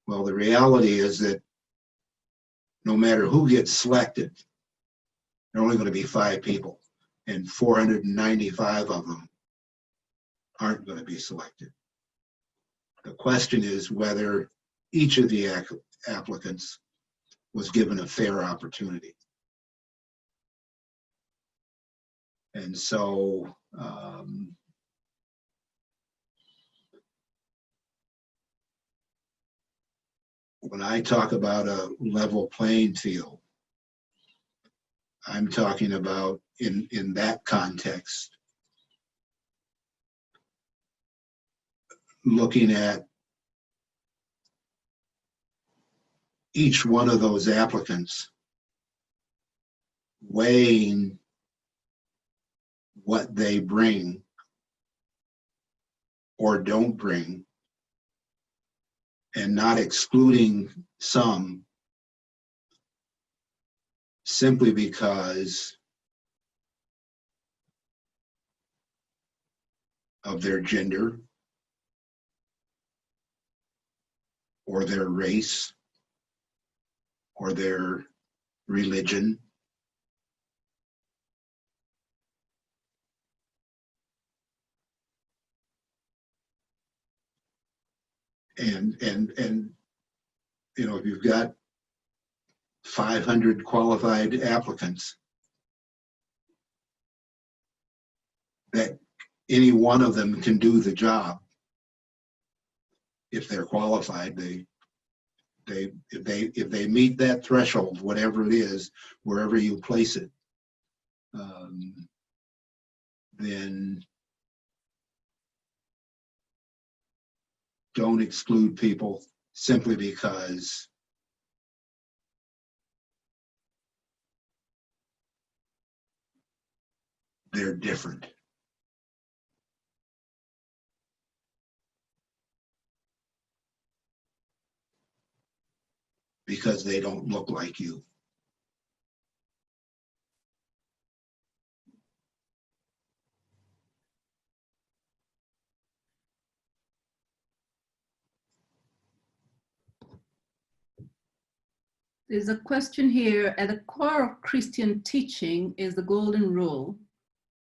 Well, the reality is that no matter who gets selected, there are only going to be 5 people, and 495 of them aren't going to be selected. The question is whether each of the applicants was given a fair opportunity. And so when I talk about a level playing field, I'm talking about, in that context, looking at each one of those applicants, weighing what they bring or don't bring, and not excluding some simply because of their gender or their race or their religion. And if you've got 500 qualified applicants, that any one of them can do the job if they're qualified. If they meet that threshold, whatever it is, wherever you place it, then don't exclude people simply because they're different. Because they don't look like you. There's a question here. At the core of Christian teaching is the golden rule,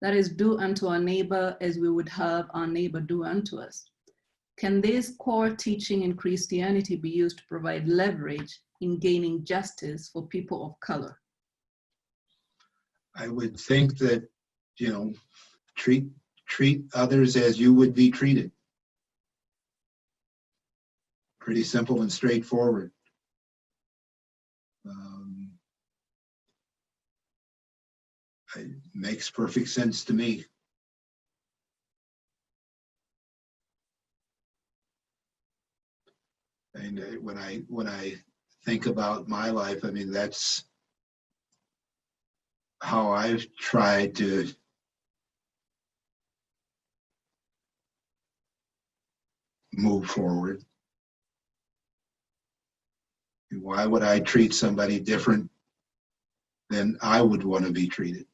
that is, do unto our neighbor as we would have our neighbor do unto us. Can this core teaching in Christianity be used to provide leverage in gaining justice for people of color? I would think that, you know, treat others as you would be treated. Pretty simple and straightforward. It makes perfect sense to me. And when I think about my life, I mean, that's how I've tried to move forward. Why would I treat somebody different than I would want to be treated?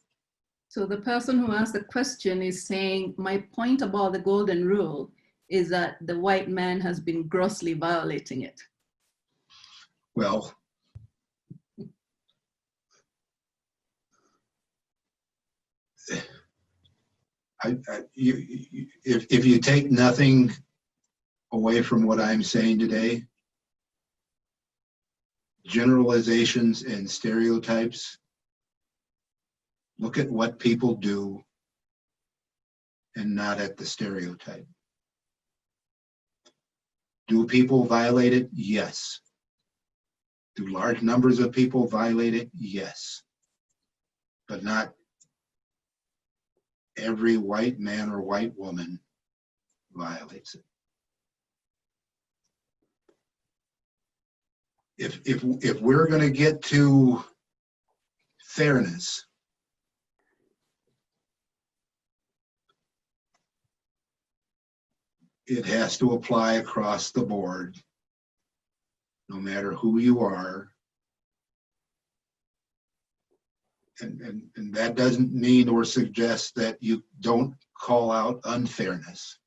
So the person who asked the question is saying, my point about the golden rule is that the white man has been grossly violating it. Well, if you take nothing away from what I'm saying today, generalizations and stereotypes, look at what people do and not at the stereotype. Do people violate it? Yes. Do large numbers of people violate it? Yes. But not every white man or white woman violates it. If we're going to get to fairness, it has to apply across the board, no matter who you are. And that doesn't mean or suggest that you don't call out unfairness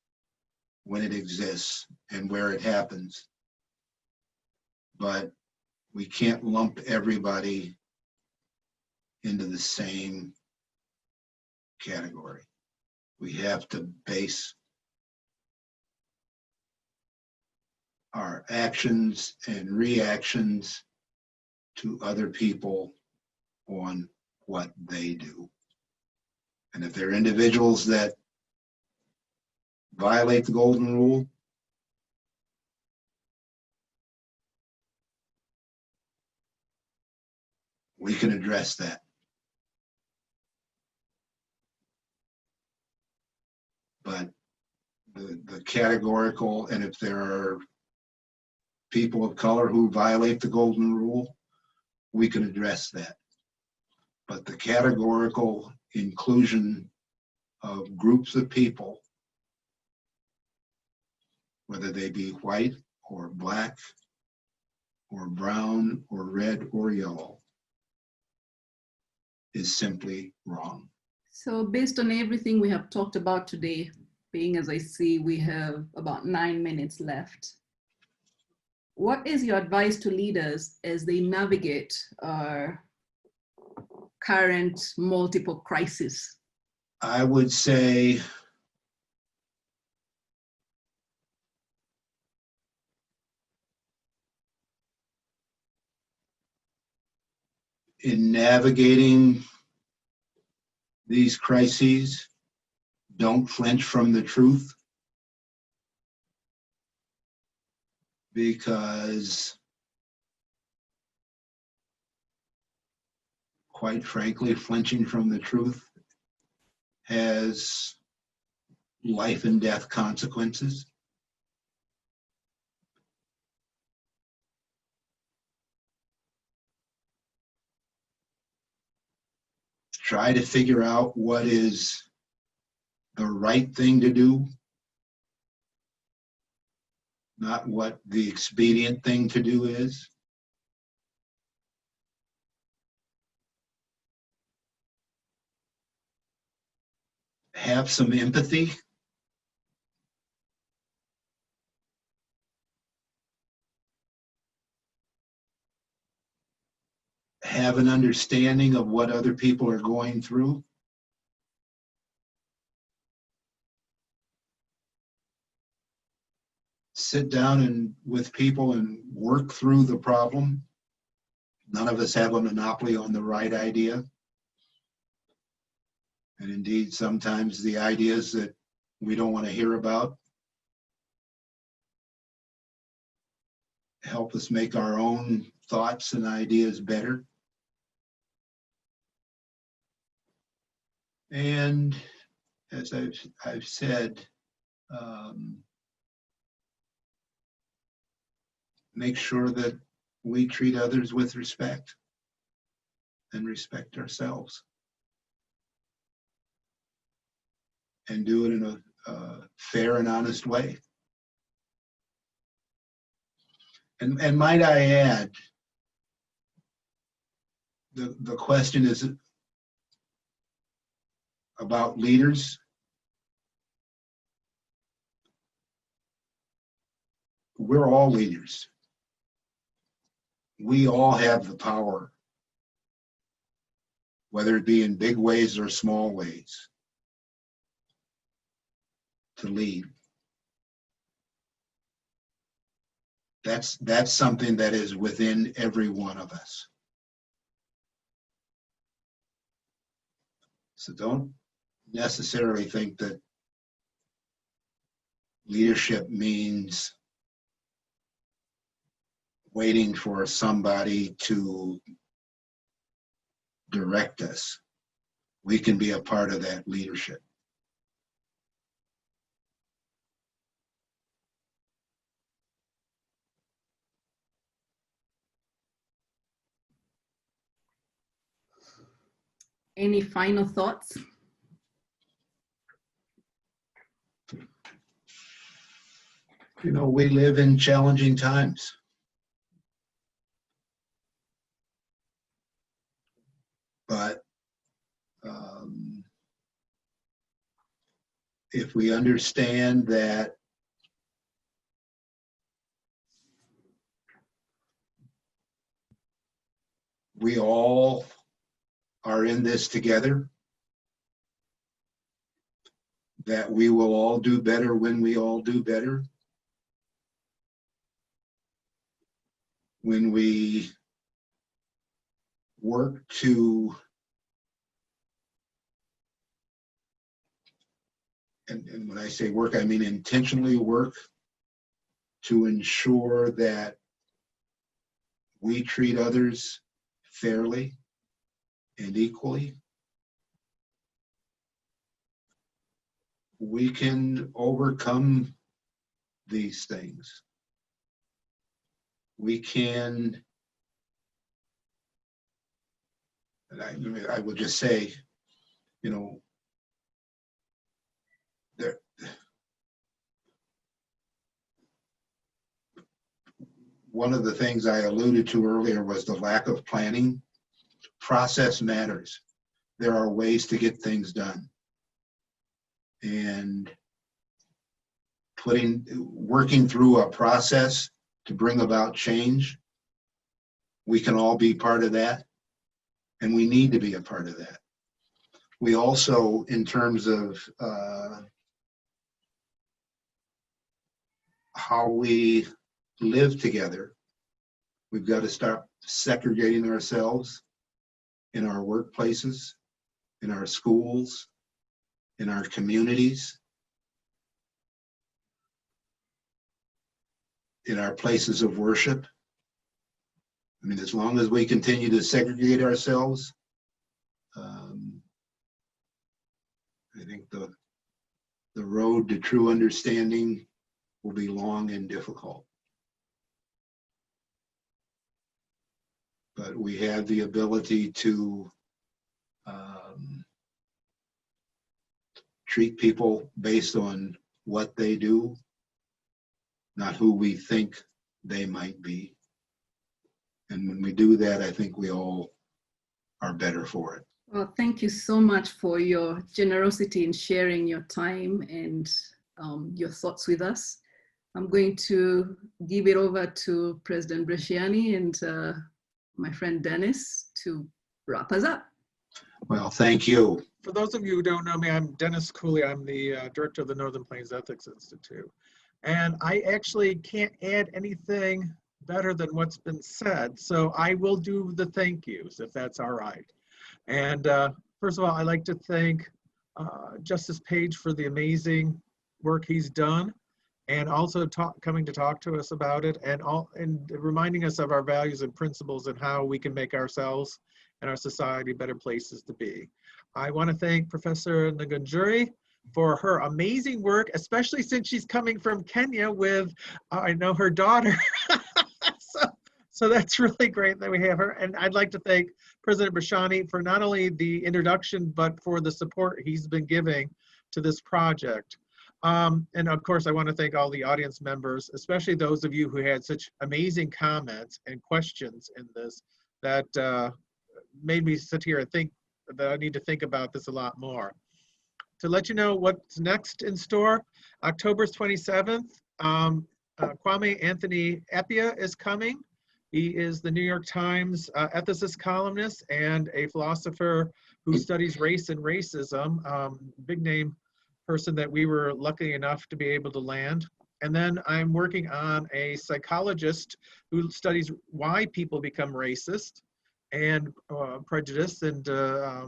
when it exists and where it happens. But we can't lump everybody into the same category. We have to base our actions and reactions to other people on what they do. And if they're individuals that violate the golden rule, we can address that. But the categorical, and if there are people of color who violate the golden rule, we can address that. But the categorical inclusion of groups of people, whether they be white or black or brown or red or yellow, is simply wrong. So based on everything we have talked about today, being as I see we have about 9 minutes left, what is your advice to leaders as they navigate our current multiple crises? I would say in navigating these crises, don't flinch from the truth, because quite frankly, flinching from the truth has life and death consequences. try to figure out what is the right thing to do, not what the expedient thing to do is. Have some empathy. Have an understanding of what other people are going through. Sit down and with people and work through the problem. None of us have a monopoly on the right idea. And indeed, sometimes the ideas that we don't want to hear about help us make our own thoughts and ideas better. And as I've said, make sure that we treat others with respect and respect ourselves. And do it in a fair and honest way. And might I add, the question is about leaders. We're all leaders. We all have the power, whether it be in big ways or small ways, to lead. That's something that is within every one of us. So don't necessarily think that leadership means waiting for somebody to direct us. We can be a part of that leadership. Any final thoughts? You know, we live in challenging times. But if we understand that we all are in this together, that we will all do better when we all do better, when we work to, and when I say work, I mean intentionally work to ensure that we treat others fairly and equally, we can overcome these things. We can, and I will just say, you know, one of the things I alluded to earlier was the lack of planning. Process matters. There are ways to get things done. And working through a process to bring about change, we can all be part of that, and we need to be a part of that. We also, in terms of how we live together, we've got to stop segregating ourselves in our workplaces, in our schools, in our communities, in our places of worship. I mean, as long as we continue to segregate ourselves, I think the road to true understanding will be long and difficult. But we have the ability to treat people based on what they do, not who we think they might be. And when we do that, I think we all are better for it. Well, thank you so much for your generosity in sharing your time and your thoughts with us. I'm going to give it over to President Bresciani and my friend Dennis to wrap us up. Well, thank you. For those of you who don't know me, I'm Dennis Cooley. I'm the director of the Northern Plains Ethics Institute. And I actually can't add anything better than what's been said. So I will do the thank yous, if that's all right. And first of all, I'd like to thank Justice Page for the amazing work he's done, and also coming to talk to us about it, and reminding us of our values and principles and how we can make ourselves and our society better places to be. I want to thank Professor Ngunjiri for her amazing work, especially since she's coming from Kenya with, I know, her daughter. So that's really great that we have her. And I'd like to thank President Bresciani for not only the introduction, but for the support he's been giving to this project. And of course, I want to thank all the audience members, especially those of you who had such amazing comments and questions in this that made me sit here and think that I need to think about this a lot more. To let you know what's next in store, October 27th, Kwame Anthony Appiah is coming. He is the New York Times ethicist columnist and a philosopher who studies race and racism, big name person that we were lucky enough to be able to land. And then I'm working on a psychologist who studies why people become racist and prejudiced, and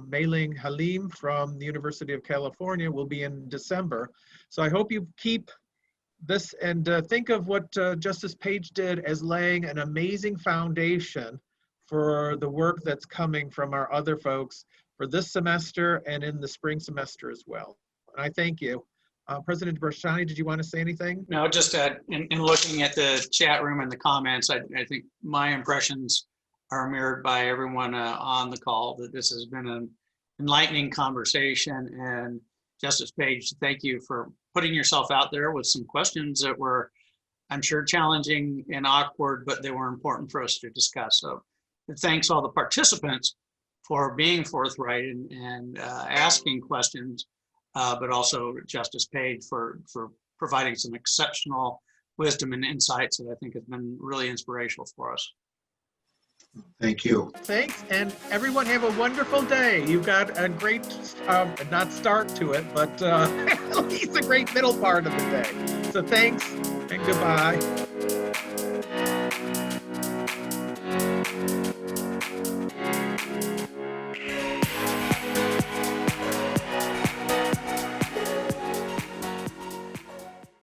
Mei-Ling Halim from the University of California will be in December. So I hope you keep this and think of what Justice Page did as laying an amazing foundation for the work that's coming from our other folks for this semester and in the spring semester as well. And I thank you. President Bresciani, did you want to say anything? No, just in looking at the chat room and the comments, I think my impressions are mirrored by everyone on the call, that this has been an enlightening conversation. And Justice Page, thank you for putting yourself out there with some questions that were, I'm sure, challenging and awkward, but they were important for us to discuss. So thanks all the participants for being forthright and asking questions, but also Justice Page for providing some exceptional wisdom and insights that I think has been really inspirational for us. Thank you. Thanks, and everyone have a wonderful day. You've got a great, not start to it, but at least a great middle part of the day. So thanks and goodbye.